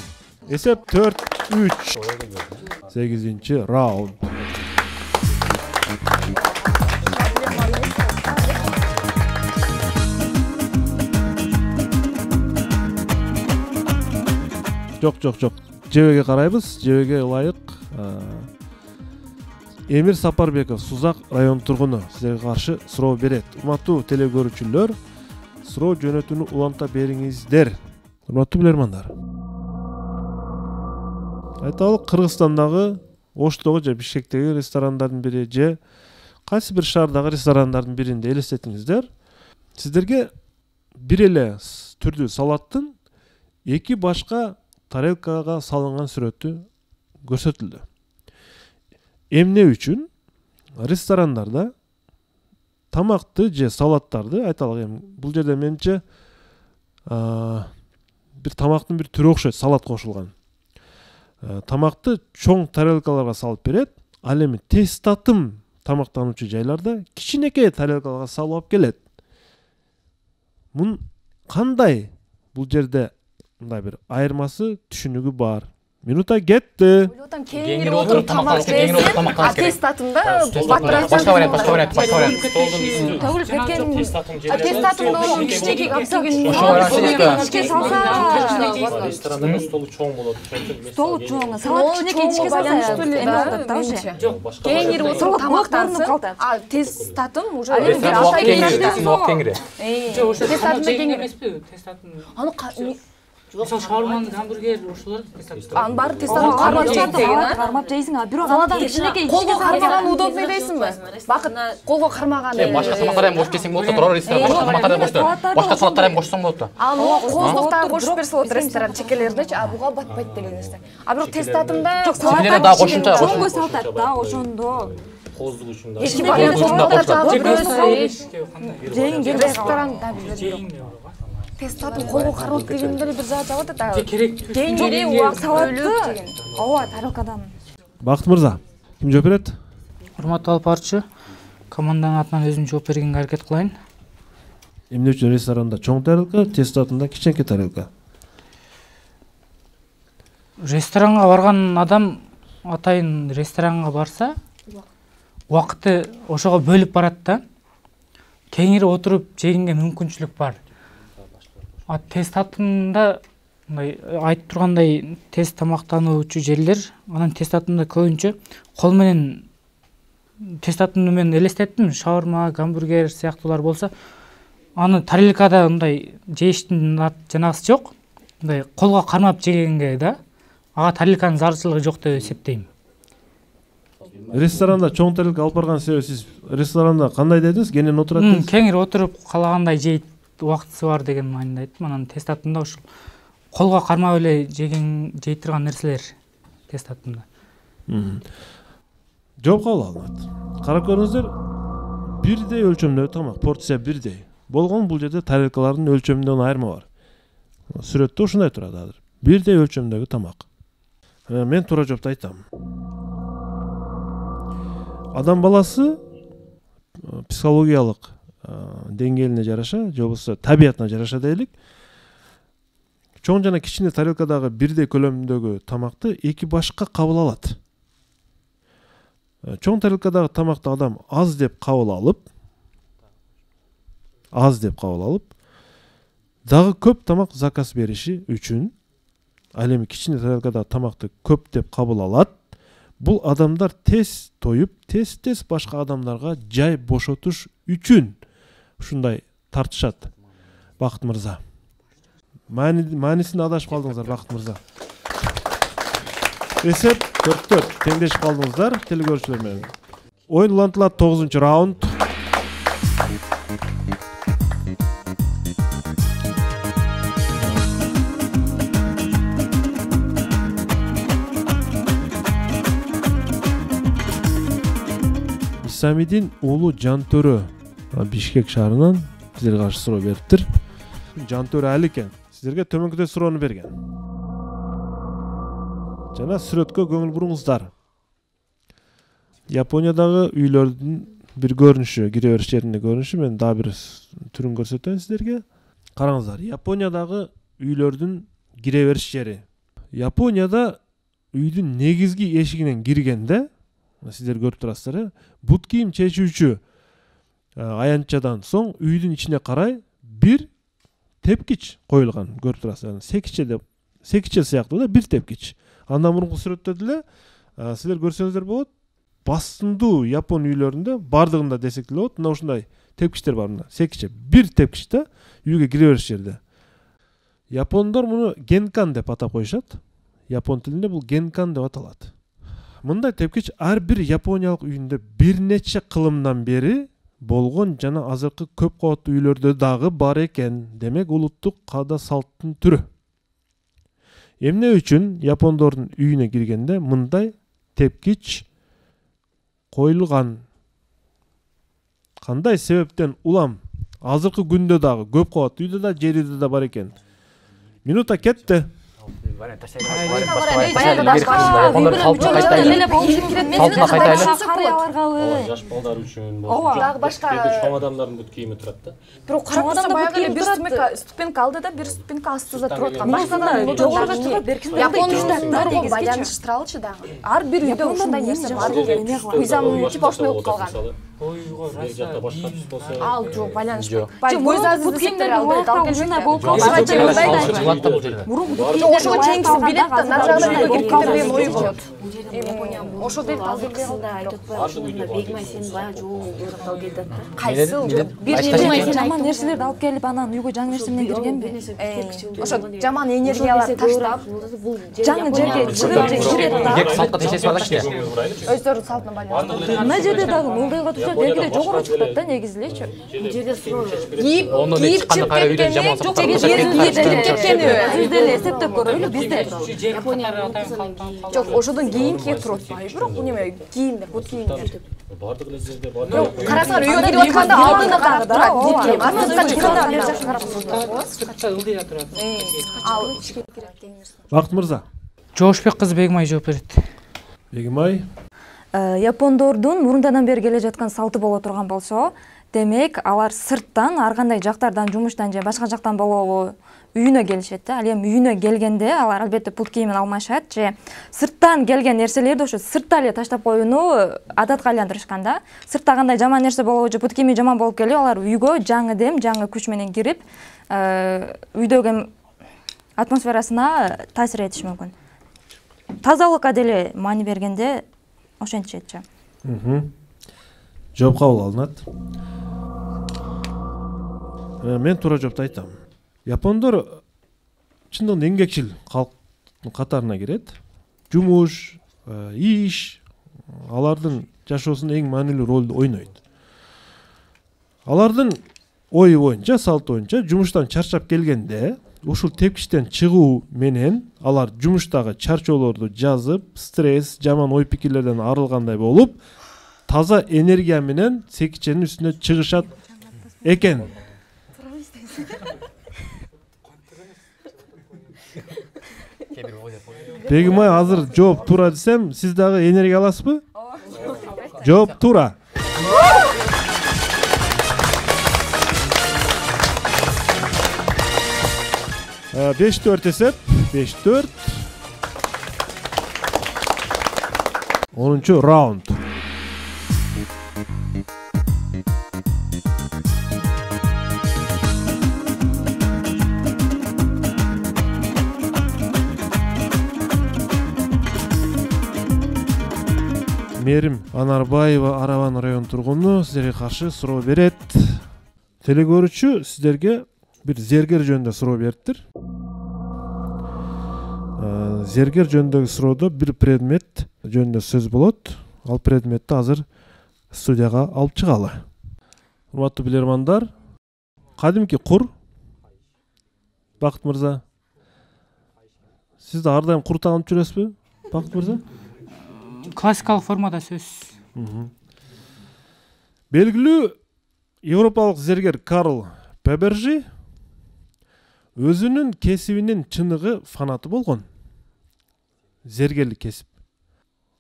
Эсеп 4-3. 8-чи раунд. Жок. Жебеге карайбыз. Жебеге ылайык. Эмир Сапарбеков, Сузак район тургуну, силерге каршы суроо берет. Урматтуу телекөрүүчүлөр, суроо жөнөтүүнү уланта бериңиздер. Урматтуу билермандар. Айталы, Кыргызстандагы Оштогу же Бишкектеги ресторандардын бири же кайсы бир шаардагы ресторандардын биринде элестетиңиздер. Сиздерге бир эле түрдүү салаттын эки башка тарелкага салынган сүрөтү көрсөтүлдү. Эмне үчүн ресторандарда тамакты же салаттарды, айталы, бул жерде менче бир тамактын бир түрү окшойт, салат кошулган. Тамакты чоң тарелкаларга салып берет, ал эми тез татым тамактануучу жайларда кичинекей тарелкаларга салып алып келет. Мун кандай бул жерде мындай бир айырмасы, түшүнүгү бар? Минута кетти. Кеңири отуруп тамак жесин, тез татымда башка вариант. Төгүлүп кеткен тез татымда onun кичинекей капсагын ишке салса, Ресторанның столу чоң болот. Столу чоң, салат кичинекей ишке салса эме болот да уже. Кеңири отуруп тамактансın, а тез татым уже бир Уақыт кеңири. тез татымда кеңири. Аны Мисалы шаурманы, гамбургер ошолор Анын баары тестатып кармап жейт. Кармап жейсиң, а бирок анан кичинекей Колго кармаган удобный дейсиңби? Бакыт колго кармаган. Башка тамактар эми кошуп кетсең болот, туурабы ресторан башка тамактар эми кошто. Башка салаттар эми кошсоң болот да. Аны коздуктар кошуп берсе болот ресторан чекелериндечи, а буга батпайт деген нерсе. А бирок тестатымда Чекелери да кошумча. чоңго салат да ошондо. Коздук үчүн да. Ресторанда билбейм. Тестатым колго кармап дегенде бир жаат жабат да. керек. Кийинчерээк убак салатты ооба тарелкадан. Бакыт мырза, ким жооп берет? Урматтуу алып барчу, команданын атынан өзүм жооп бергенге аракет кылайын. Эмне үчүн ресторанда чоң тарелка, тестатында кичинекей тарелка? Ресторанга барган адам атайын ресторанга барса, убакытты ошого бөлүп барат да. Кеңири отуруп жегенге мүмкүнчүлүк бар. А тестатында мындай айтып тургандай тез тамактануучу жерлер, анан тестатында көбүнчө кол менен тестатымды мен элестеттим, шаурма, гамбургер сыяктуулар болсо, аны тарелкада мындай жеиштин жанагысы жок. Мындай колго кармап жегенге да, ага тарелканын зарылчылыгы жок деп эсептейм. Ресторанда чоң тарелка алып барган себеби сиз ресторанда кандай дедиңиз? Кенен отурат дедиңиз? Кеңири отуруп каалагандай жейт, убактысы бар деген маанинде айттым. Анан тестатымда ушул колго кармап эле жей турган нерселер тестатымда. Жооп кабыл алынат. Карап көрүңүздөр, бирдей өлчөмдөгү тамак, порция бирдей. Болгон бул жерде тарелкалардын өлчөмүндө айырма бар. Сүрөттө ушундай турат азыр. Бирдей өлчөмдөгү тамак. Мен туура жоопту айтам. Адам баласы психологиялык деңгээлине жараша, же болбосо табиятына жараша дейли, чоң жана кичине тарелкадагы бирдей көлөмдөгү тамакты эки башка кабыл алат. Чоң тарелкадагы тамакты адам аз деп кабыл алып, дагы көп тамак заказ бериши үчүн, ал эми кичине тарелкадагы тамакты көп деп кабыл алат. Бул адамдар тез тоюп, тез башка адамдарга жай бошотуш үчүн ушундай тартышат. Бакыт мырза. Маанисин адашып калдыңыздар, Бакыт мырза. Эсеп 4-4 теңдешип калдыңыздар телекөрүүчүлөр менен. Оюн улантылат 9-раунд. Исамидин уулу Жантөрө Бишкек шаарынан сиздерге каршы суроо бериптир. Жантөрө али экен. Сиздерге төмөнкүдө суроону берген. Жана сүрөткө көңүл буруңуздар. Япониядагы үйлөрдүн бир көрүнүшү, кире бериш жеринде көрүнүшү, мен дагы бир түрүн көрсөтөйүн сиздерге. Караңыздар, Япониядагы үйлөрдүн кире бериш жери. Японияда үйдүн негизги эшигинен киргенде, сиздер көрүп турасыздар, бут кийим чечүүчү аянтчадан соң үйдүн ичине карай бир тепкич коюлган, көрүп турасыздар. Секиче сыяктуу да бир тепкич. Андан мурунку сүрөттө деле силер көрсөңүздөр болот. Басымдуу Япон үйлөрүндө бардыгында десек деле болот. Мына ушундай тепкичтер бар мына. Секиче бир тепкич да үйгө кире бериш жерде. Япондор муну генкан деп атап коюшат. Япон тилинде бул генкан деп аталат. Мындай тепкич ар бир япониялык үйүндө бир нече кылымдан бери болгон жана азыркы көп кабаттуу үйлөрдө дагы бар экен. Демек улуттук каада салттын түрү. Эмне үчүн япондордун үйүнө киргенде мындай тепкич коюлган? Кандай себептен улам азыркы күндө дагы көп кабаттуу үйдө да жер үйдө да бар экен? Минута кетти. Жаш балдар үчүн дагы башка чоң адамдардын бут кийими турат да. Бирок чоң адамдар баягы эле бир ступенька алдыда, бир ступенька астыда туруп аткан. Башкадан жогору чыгып беркин. Япондорго байланыштыралычы дагы. Ар бир үйдө ушундай нерсе бар экен. Мыйзам типа ошондой болуп калган. Ойго жакта башка түс болсо. Ал жок, байланышпайт. Мыйзам десектер албайт, ал ушундай болуп калган. Ошого чейин билет да, нар жагына үйгө кирип келген ой болот. ошол деп азыркысында айтып атпайбы ошондо Бегмай сенин баягы жолуң ырыкталып кетип атты. кайсыл жол? Жаман нерселерди алып келип анан үйгө жаңы нерсе менен киргенби? Ошо жаман энергияларды таштап жаңы жерге кирет да. Эгер салтка текшерип алачы. өздөрүнүн салтына байланыштуу. Мына жерде дагы ылдыйга түшөт, белгиле жогору чыктат да негизи элечи. Бул жерде суроо. Кийип чыгып кеткени, жок кийип кеткени. Биз деле эсептеп көрөлү бизде. Жок, ошодон кийин кийип туруп атпайбы, бирок бул неме кийимдер, бут кийимдер. Бардык эле жерде бар. Карасаңар үйгө кирип атканда алдына карап турат, бут кийим. Астына чыкканда бер жакка карап турат. Сыртта ылдый турат. Ал ичке кирет деген нерсе. Бакыт мырза. Жоошбек кызы Бегмай жооп берет. Бегмай. Япондордун мурундан бери келе жаткан салты боло турган болсо, демек алар сырттан ар кандай жактардан, жумуштан же башка жактан болобу үйүнө келишет да. Ал эми үйүнө келгенде алар албетте пут кийимин алмашат же сырттан келген нерселерди ошо сыртта эле таштап коюуну адатка айландырышкан да. Сыртта кандай жаман нерсе болобу же пут кийими жаман болуп келип, алар үйгө жаңы дем, жаңы күч менен кирип, үйдөгү атмосферасына таасир этиши мүмкүн. Тазалыкка деле маани бергенде ошентишетчи. Жооп кабыл алынат. Мен туура жоопду айтам. Япондор чындыгында эмгекчил калктын катарына кирет. Жумуш, иш алардын жашоосунда эң маанилүү ролду ойнойт. Алардын ою боюнча, салт боюнча жумуштан чарчап келгенде ушул тепкичтен чыгуу менен алар жумуштагы чарчоолорду жазып, стресс, жаман ой пикирлерден арылгандай болуп, таза энергия менен секиченин үстүнө чыгышат экен. Бегмай азыр жооп туура десем, сиз дагы энергия аласызбы? Жооп туура. Beş dört esep. 5-4. 10. Раунд. Мерим Анарбаева Араван район тургуну сиздерге каршы суроо берет. Телекөрүүчү сиздерге бир зергер жөнүндө суроо бериптир. Зергер жөнүндөгү суроодо бир предмет жөнүндө сөз болот. Ал предметти азыр студияга алып чыгалы. Урматтуу билермандар, кадимки кур. Бакыт мырза. Сиз да ар дайым кур таанып жүрөсүзбү? Бакыт мырза? Классикалык формада сөз. Белгилүү европалык зергер Карл Пебержи өзүнүн кесибинин чыныгы фанаты болгон. Зергерлик кесип.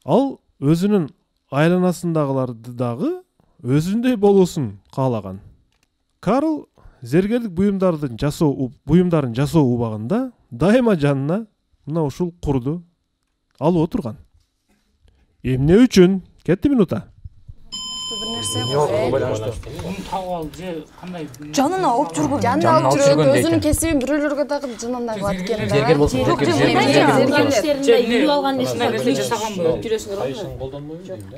Ал өзүнүн айланасындагыларды дагы өзүндөй болуусун каалаган. Карл зергерлик буюмдарын жасоо убагында дайыма жанына мына ушул курду алып отурган. Эмне үчүн? Кетти минута. Жанына алып жүргөн. Жанына алып жүргөн, өзүнүн кесибин бирөөлөргө дагы жынандай кылат экен. Зергер болсун, Зергерлеринде үйүп алган нерселерди жасаганбы?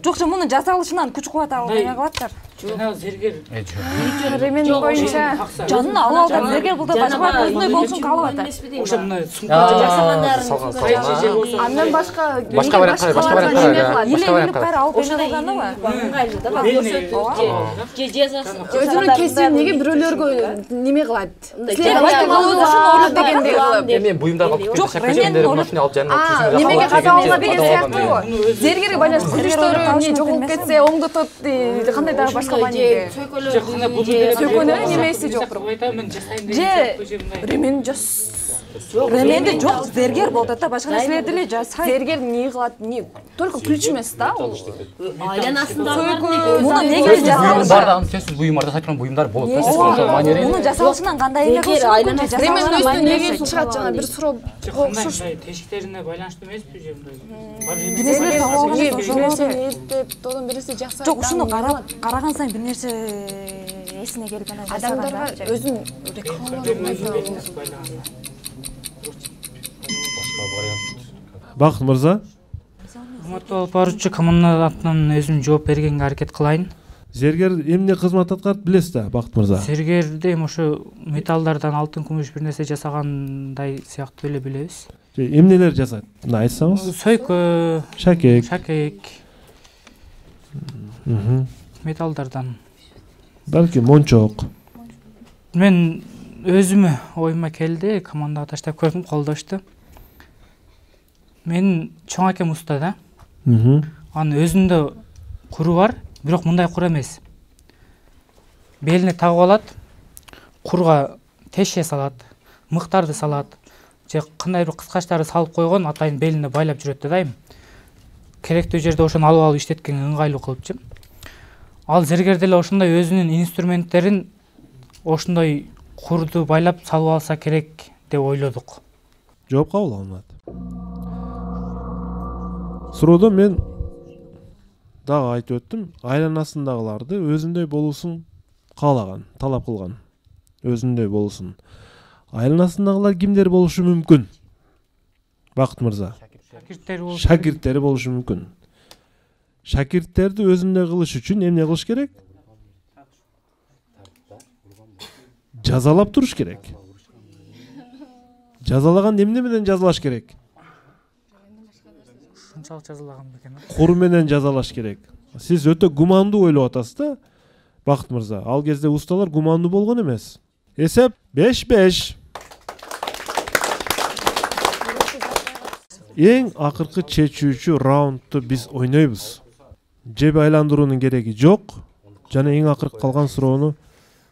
Жок, муну жасалышынан күч кубат алган кылаттар. Жана зергер. Ремени боюнча жанына алып алган зергер бул да башка өзүндөй болушун каалап атат. Ошо мына сумка жасагандарын. Андан башка өзүнүн кесибин неге бирөөлөргө неме кылат? Мен буюмдарга алып жок, машина алып жанына алып немеге казалына деген сыяктуу. Зергерге байланыштуу күрүчтөрү эмне жогулуп кетсе, оңдотот, кандай дагы башка маанеге. Сөйкөнү немеси жок. Же ремени Ременде жок, зергер болот да, башка нерселерди эле жасайт. Зергер эмне кылат? Только ключ эмес да, ал. Айланасында муну неге жасалышы? Бардагы сөзсүз буюмдар жасайт турган буюмдар болот. Муну жасалышынан кандай эмне кылышы мүмкүн? Ременин үстүнө неге чыгат жана бир суроо окшош. Тешиктерине байланыштуу эмеспи же мындай? Бир нерсе Тодон бир нерсе жасап. Жок, ушуну караган сайын бир нерсе эсине келип анан адамдарга өзүн рекламалап Бакыт мырза, урматтуу алып баруучу, команда атынан өзүм жооп бергенге аракет кылайын. Зергер эмне кызмат аткарат билесиз да, Бакыт мырза? Зергерде ошо металлдардан алтын, күмүш бир нерсе жасагандай сыяктуу эле билебиз. Эмнелер жасайт? Мына айтсаңыз. Сөйкө, шакек. Металлдардан. Балки мончок. Мен өзүмө оюма келди, командага таштап көрдүм, колдошту. Менин чоң акем уста да. Анын өзүндө куру бар, бирок мындай кур эмес. Белине тагып алат, курга теше салат, мыктарды салат, же кандай бир кыскачтарды салып койгон, атайын белине байлап жүрөт да дайым. Керектүү жерде ошону алып иштеткенге ыңгайлуу кылыпчы. Ал зергер деле ошондой өзүнүн инструменттерин ошондой курду байлап салып алса керек деп ойлодук. Жооп кабыл алынат. Суроодо мен дагы айтып өттүм, айланасындагыларды өзүндөй болуусун каалаган, талап кылган. Өзүндөй болуусун. Айланасындагылар кимдер болушу мүмкүн? Бакыт мырза. Шакирттери болушу мүмкүн. Шакирттерди өзүндөй кылыш үчүн эмне кылыш керек? Жазалап туруш керек. Жазалаган эмне менен жазалаш керек? Ушунчалык жазалаган бекен. Кур менен жазалаш керек. Сиз өтө гумандуу ойлоп атасыз да, Бакыт мырза. Ал кезде усталар гумандуу болгон эмес. Эсеп 5-5. Эң акыркы чечүүчү раундту биз ойнойбуз. Жеп айландыруунун кереги жок. Жана эң акыркы калган суроону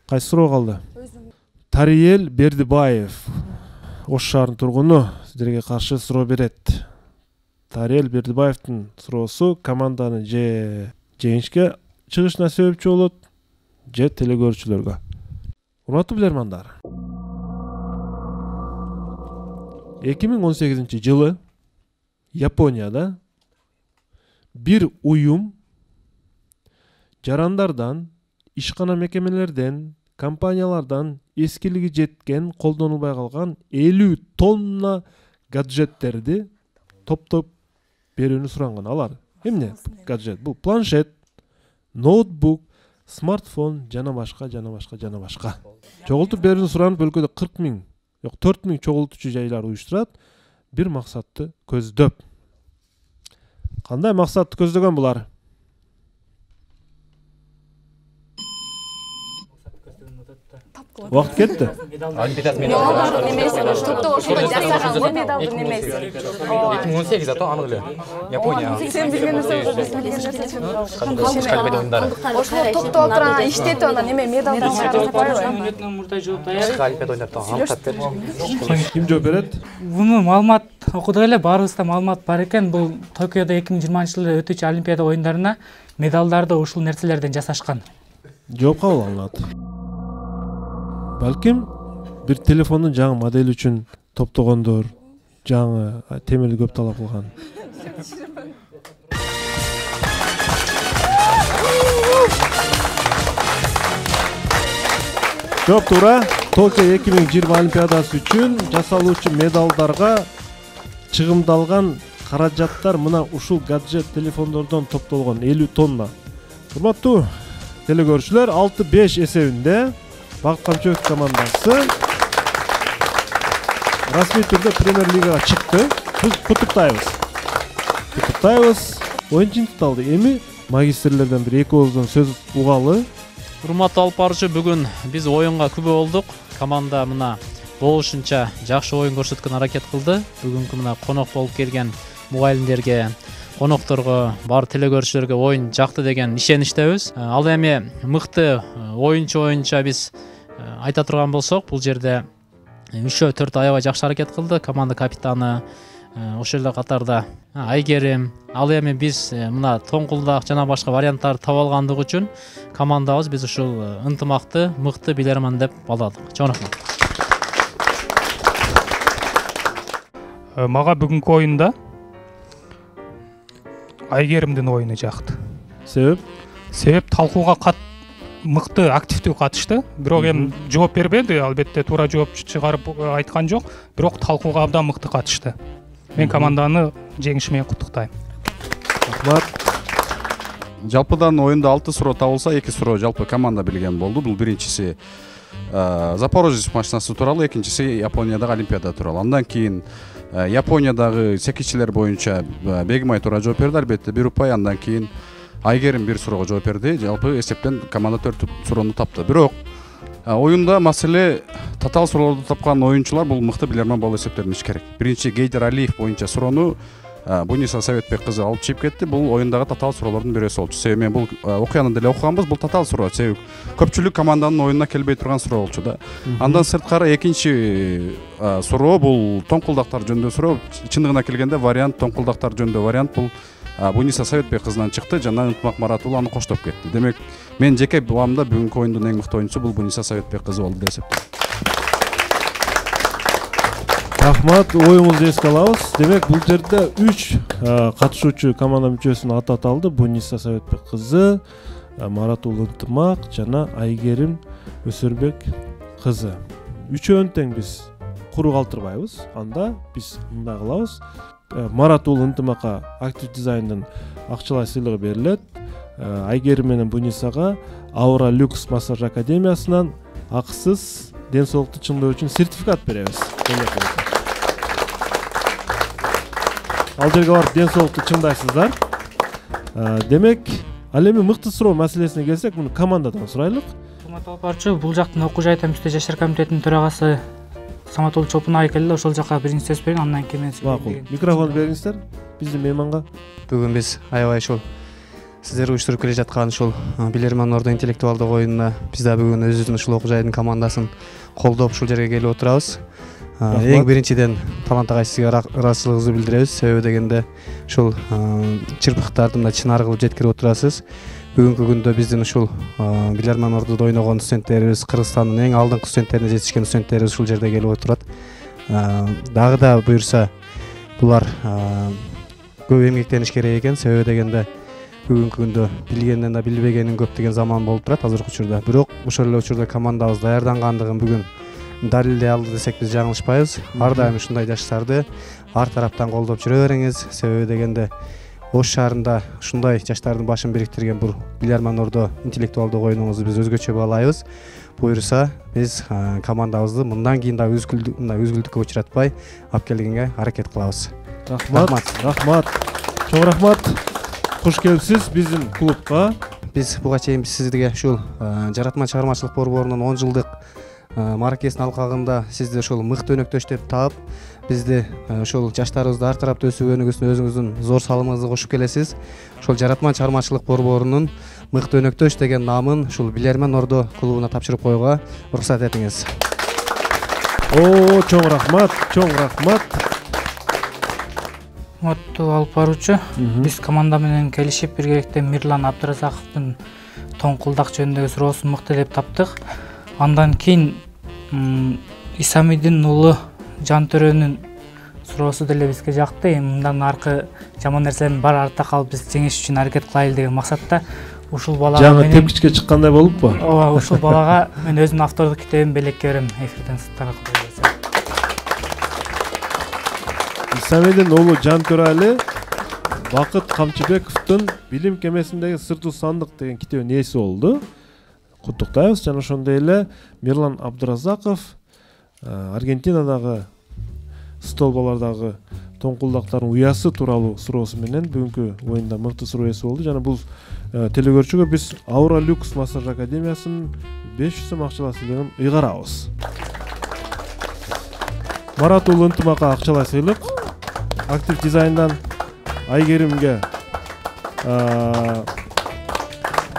кайсы суроо калды? Тариел Бердибаев, Ош шаарынын тургуну, сиздерге каршы суроо берет. Тариел Бердибаевдин суроосу команданы же жеңишке чыгышына себепчи болот, же телекөрүүчүлөргө. Урматтуу билермандар, 2018 жылы Японияда бир уюм жарандардан, ишкана мекемелерден, компаниялардан эскилиги жеткен, колдонулбай калган 50 тонна гаджеттерди топтоп берүүнү суранган. Алар эмне гаджет? Бул планшет, ноутбук, смартфон жана башка. Чогултуп берүүнү суранып, өлкөдө 40 000, жок 4 000 чогултуучу жайлар уюштурат, бир максатты көздөп. Кандай максатты көздөгөн булар? Вакыт кетти. Олимпиадада медалдын эмес, топтогу ошондой жасаган медалдын эмес. 2018 ато аны эле. Япония. Сен билген нерсе биз билген нерсе. Ошол топто отурган иштетип анан эме медалды чыгарып койбойбу? Мүнөттөн мурда жооп даяр. Олимпиада ойноп анктап Ким жооп берет? Буну маалымат окудук эле, баарыбызда маалымат бар экен. Бул Токиодо 2020-жылы өтүүчү Олимпиада оюндарына медалдарды ушул нерселерден жасашкан. Жооп кабыл алынат. Балким бир телефондун жаңы модели үчүн топтогондор, жаңы темирди көп талап кылган. Жооп туура. Токио 2020 Олимпиадасы үчүн жасалуучу медалдарга чыгымдалган каражаттар мына ушул гаджет телефондордон топтолгон 50 тонна. Урматтуу телекөрүүчүлөр, 6-5 эсебинде Бакыт Камчыбек командасы расмий түрдө Премьер лигага чыкты. Биз куттуктайбыз. Оюн жыйынтыкталды. Эми магистрлерден бир эки ооздон сөз угалы. Урматтуу алып баруучу, бүгүн биз оюнга күбө болдук. Команда мына болушунча жакшы оюн көрсөткөн аракет кылды. Бүгүнкү мына конок болуп келген мугалимдерге, конокторго, бар телекөрүүчүлөргө оюн жакты деген ишеничтебиз. Ал эми мыкты оюнчу биз айта турган болсок, бул жерде 3-4 аябай жакшы аракет кылды. Команда капитаны, ошол эле катарда Айгерим. Ал эми биз мына тоңкулдак жана башка варианттарды таба алгандыгы үчүн командабыз биз ушул ынтымакты, мыкты билерман деп баладык. Чоң рахмат. Мага бүгүнкү оюнда Айгеримдин оюну жакты. Себеп талкууга мыкты, активдүү катышты. Бирок эми жооп бербеди, албетте туура жооп чыгарып айткан жок, бирок талкууга абдан мыкты катышты. Мен команданы жеңиши менен куттуктайм. Рахмат. Жалпыдан оюнда 6 суроо табылса, 2 суроо жалпы команда билген болду. Бул биринчиси Запорожец машинасы тууралуу, экинчиси Япониядагы Олимпиада тууралуу. Андан кийин Япониядагы секичилер боюнча Бегимай туура жооп берди, албетте бир упай. Андан кийин Айгерим бир суроого жооп берди. Жалпы эсептен команда 4 суроону тапты. Бирок оюнда маселе татаал суроолорду тапкан оюнчулар бул мыкты билерман болуп эсептелиниш керек. Биринчи Гейдер Алиев боюнча суроону Буниса Советбек кызы алып чыгып кетти. Бул оюндагы татаал суроолордун бирөөсү болчу. Себеби мен бул окуяны деле окуганбыз. Бул татаал суроо. Себеби көпчүлүк команданын оюнуна келбей турган суроо болчу да. Андан сырткары экинчи суроо бул тоңкулдактар жөнүндө суроо. Чындыгына келгенде вариант тоңкулдактар жөнүндө вариант бул Буниса Советбек кызынан чыкты. Жана Ынтымак Марат уулу аны коштоп кетти. Демек, мен жеке баамда бүгүнкү оюндун эң мыкты оюнчусу бул Буниса Советбек кызы болду деп эсептейм. Рахмат, оюңузду эске алабыз. Демек, бул жерде 3 катышуучу команда мүчөсүн аты аталды. Буниса Советбек кызы, Марат уулу Ынтымак жана Айгерим Өсөрбек кызы. Үчөөнү тең биз куру калтырбайбыз. Анда биз мындай кылабыз. Марат уулу Ынтымакка актив дизайндын акчалай сыйлыгы берилет. Айгерим менен Бунисага Aura Lux массаж академиясынан акысыз ден соолукту чыңдоо үчүн сертификат беребиз. Ал жерге барып ден соолукту чыңдайсыздар. Демек, ал эми мыкты суроо маселесине келсек, муну командадан сурайлык. Самат Алпарчу, бул жактын окуу жайы Мүстө жашар комитетинин төрагасы Саматул Чопунай келди. Ошол жака биринчи сөз берин, андан кийин мен сөйлөйм. Микрофон бериңиздер биздин мейманга. Бүгүн биз аябай ушул сиздер уюштуруп келе жаткан ушул Билерман Ордо интеллектуалдык оюнуна биз да бүгүн өзүбүздүн ушул окуу жайдын командасын колдоп ушул жерге келип отурабыз. Эң биринчиден Талант агай сизге ыраазычылыгыбызды билдиребиз. Себеби дегенде ушул чырпыктарды мына чынар кылып жеткирип отурасыз. Бүгүнкү күндө биздин ушул Билерман Ордодо ойногон студенттерибиз, Кыргызстандын эң алдыңкы студенттерине жетишкен студенттерибиз ушул жерде келип отурат. Дагы да буюрса булар көп эмгектениш керек экен. Себеби дегенде бүгүнкү күндө билгенден да билбегенин көп деген заман болуп турат азыркы учурда. Бирок ошол эле учурда командабыз даярдангандыгын бүгүн далилдей алды десек биз жаңылышпайбыз. Ар дайым ушундай жаштарды ар тараптан колдоп жүрө бериңиз. Себеби дегенде Ош шаарында ушундай жаштардын башын бириктирген бул Билерман Ордо интеллектуалдык оюнуңузду биз өзгөчө баалайбыз. Буюрса биз командабызды мындан кийин да үзгүлдүккө учуратпай алып келгенге аракет кылабыз. Рахмат. Чоң рахмат. Куш келипсиз биздин клубка. Биз буга чейин сизге ушул жаратма чыгармачылык борборунун 10 жылдык маракесинин алкагында сизди ушул мыкты өнөктөш деп таап, бизди ушул жаштарыбызды ар тарапта өсүгөнүңүздүн өзүңүздүн зор салымыңызды кошуп келесиз. Ушул жаратма чыгармачылык борборунун мыкты өнөктөш деген наамын ушул Билерман Ордо клубуна тапшырып коюуга уруксат этиңиз. Чоң рахмат. Саматул Алпарчу, биз команда менен келишип биргеликте Мирлан Абдыразаковдун тоңкулдак жөнүндөгү суроосун мыкты деп таптык. Андан кийин Исамидин уулу Жантөрөнүн суроосу деле бизге жакты. Мындан аркы жаман нерсенин баары артта калып биз жеңиш үчүн аракет кылайлы деген максатта ушул балага жаңы тепкичке чыккандай болуппу? Ооба, ушул балага мен өзүмдүн автордук китебин белекке берем. Эфирден сырттагы Исамидин уулу Жантөрали Бакыт Камчыбековдун билим кемесиндеги Сырдуу сандык деген китебинин ээси болду. Куттуктайбыз. Жана ошондой эле Мирлан Абдыразаков Аргентинадагы столбалардагы тоңкулдактардын уясы тууралуу суроосу менен бүгүнкү оюнда мыкты суроо ээси болду. Жана бул телекөрүүчүгө биз Aura Lux массаж академиясынын 500 сом акчалай сыйлыгын ыйгарабыз. Марат уулу Ынтымакка акчалай сыйлык, актив дизайндан Айгеримге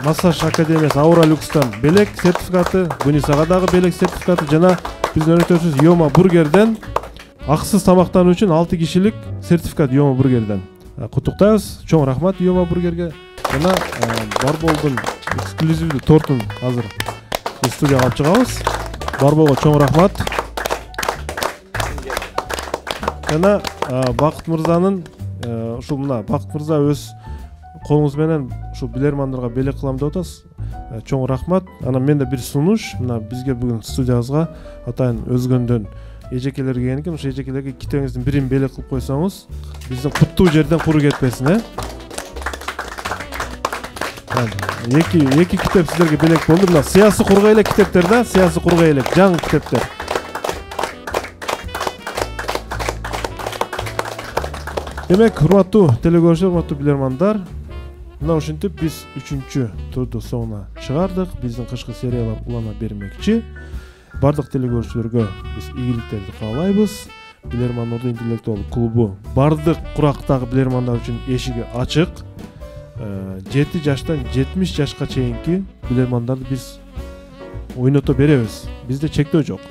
массаж академиясы Aura Lux'тан белек сертификаты, Бунисага дагы белек сертификаты жана биздин өнөктөшүбүз Йома бургерден акысыз тамактануу үчүн 6 кишилик сертификат Йома бургерден. Куттуктайбыз. Чоң рахмат Йома бургерге. Жана Барболдун эксклюзивдүү тортун азыр студияга алып чыгабыз. Барболго чоң рахмат. Жана Бакыт мырзанын ушул мына Бакыт мырза өз колуңуз менен ушул билермандарга белек кылам деп атасыз. Чоң рахмат. Анан менде бир сунуш, мына бизге бүгүн студиябызга атайын өзгөндөн эжекелер келген экен. Ошол эжекелерге китебиңиздин бирин белек кылып койсоңуз, биздин куттуу жерден куру кетпесин, эки китеп сиздерге белек болду. Мына сыясы кургай элек китептер да, сыясы кургай элек жаңы китептер. Демек, урматтуу телекөрүүчүлөр, урматтуу билермандар, мына ушинтип биз 3-чү турду соңуна чыгардык. Биздин кышкы сериялар улана бермекчи. Бардык телекөрүүчүлөргө биз ийгиликтерди каалайбыз. Билерман Ордо интеллектуал клубу бардык курактагы билермандар үчүн эшиги ачык. 7 жаштан 70 жашка чейинки билермандарды биз ойното беребиз. Бизде чектөө жок.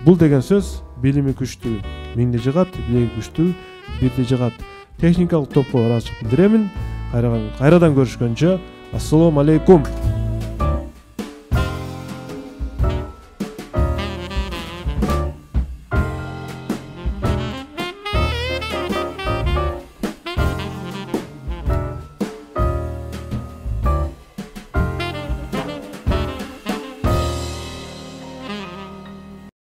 Бул деген сөз билими күчтүү миңде жыгат, билеги күчтүү бирде жыгат. Техникалык топко ыраазычылык билдиремин. Кайрадан көрүшкөнчө, ассалому алейкум.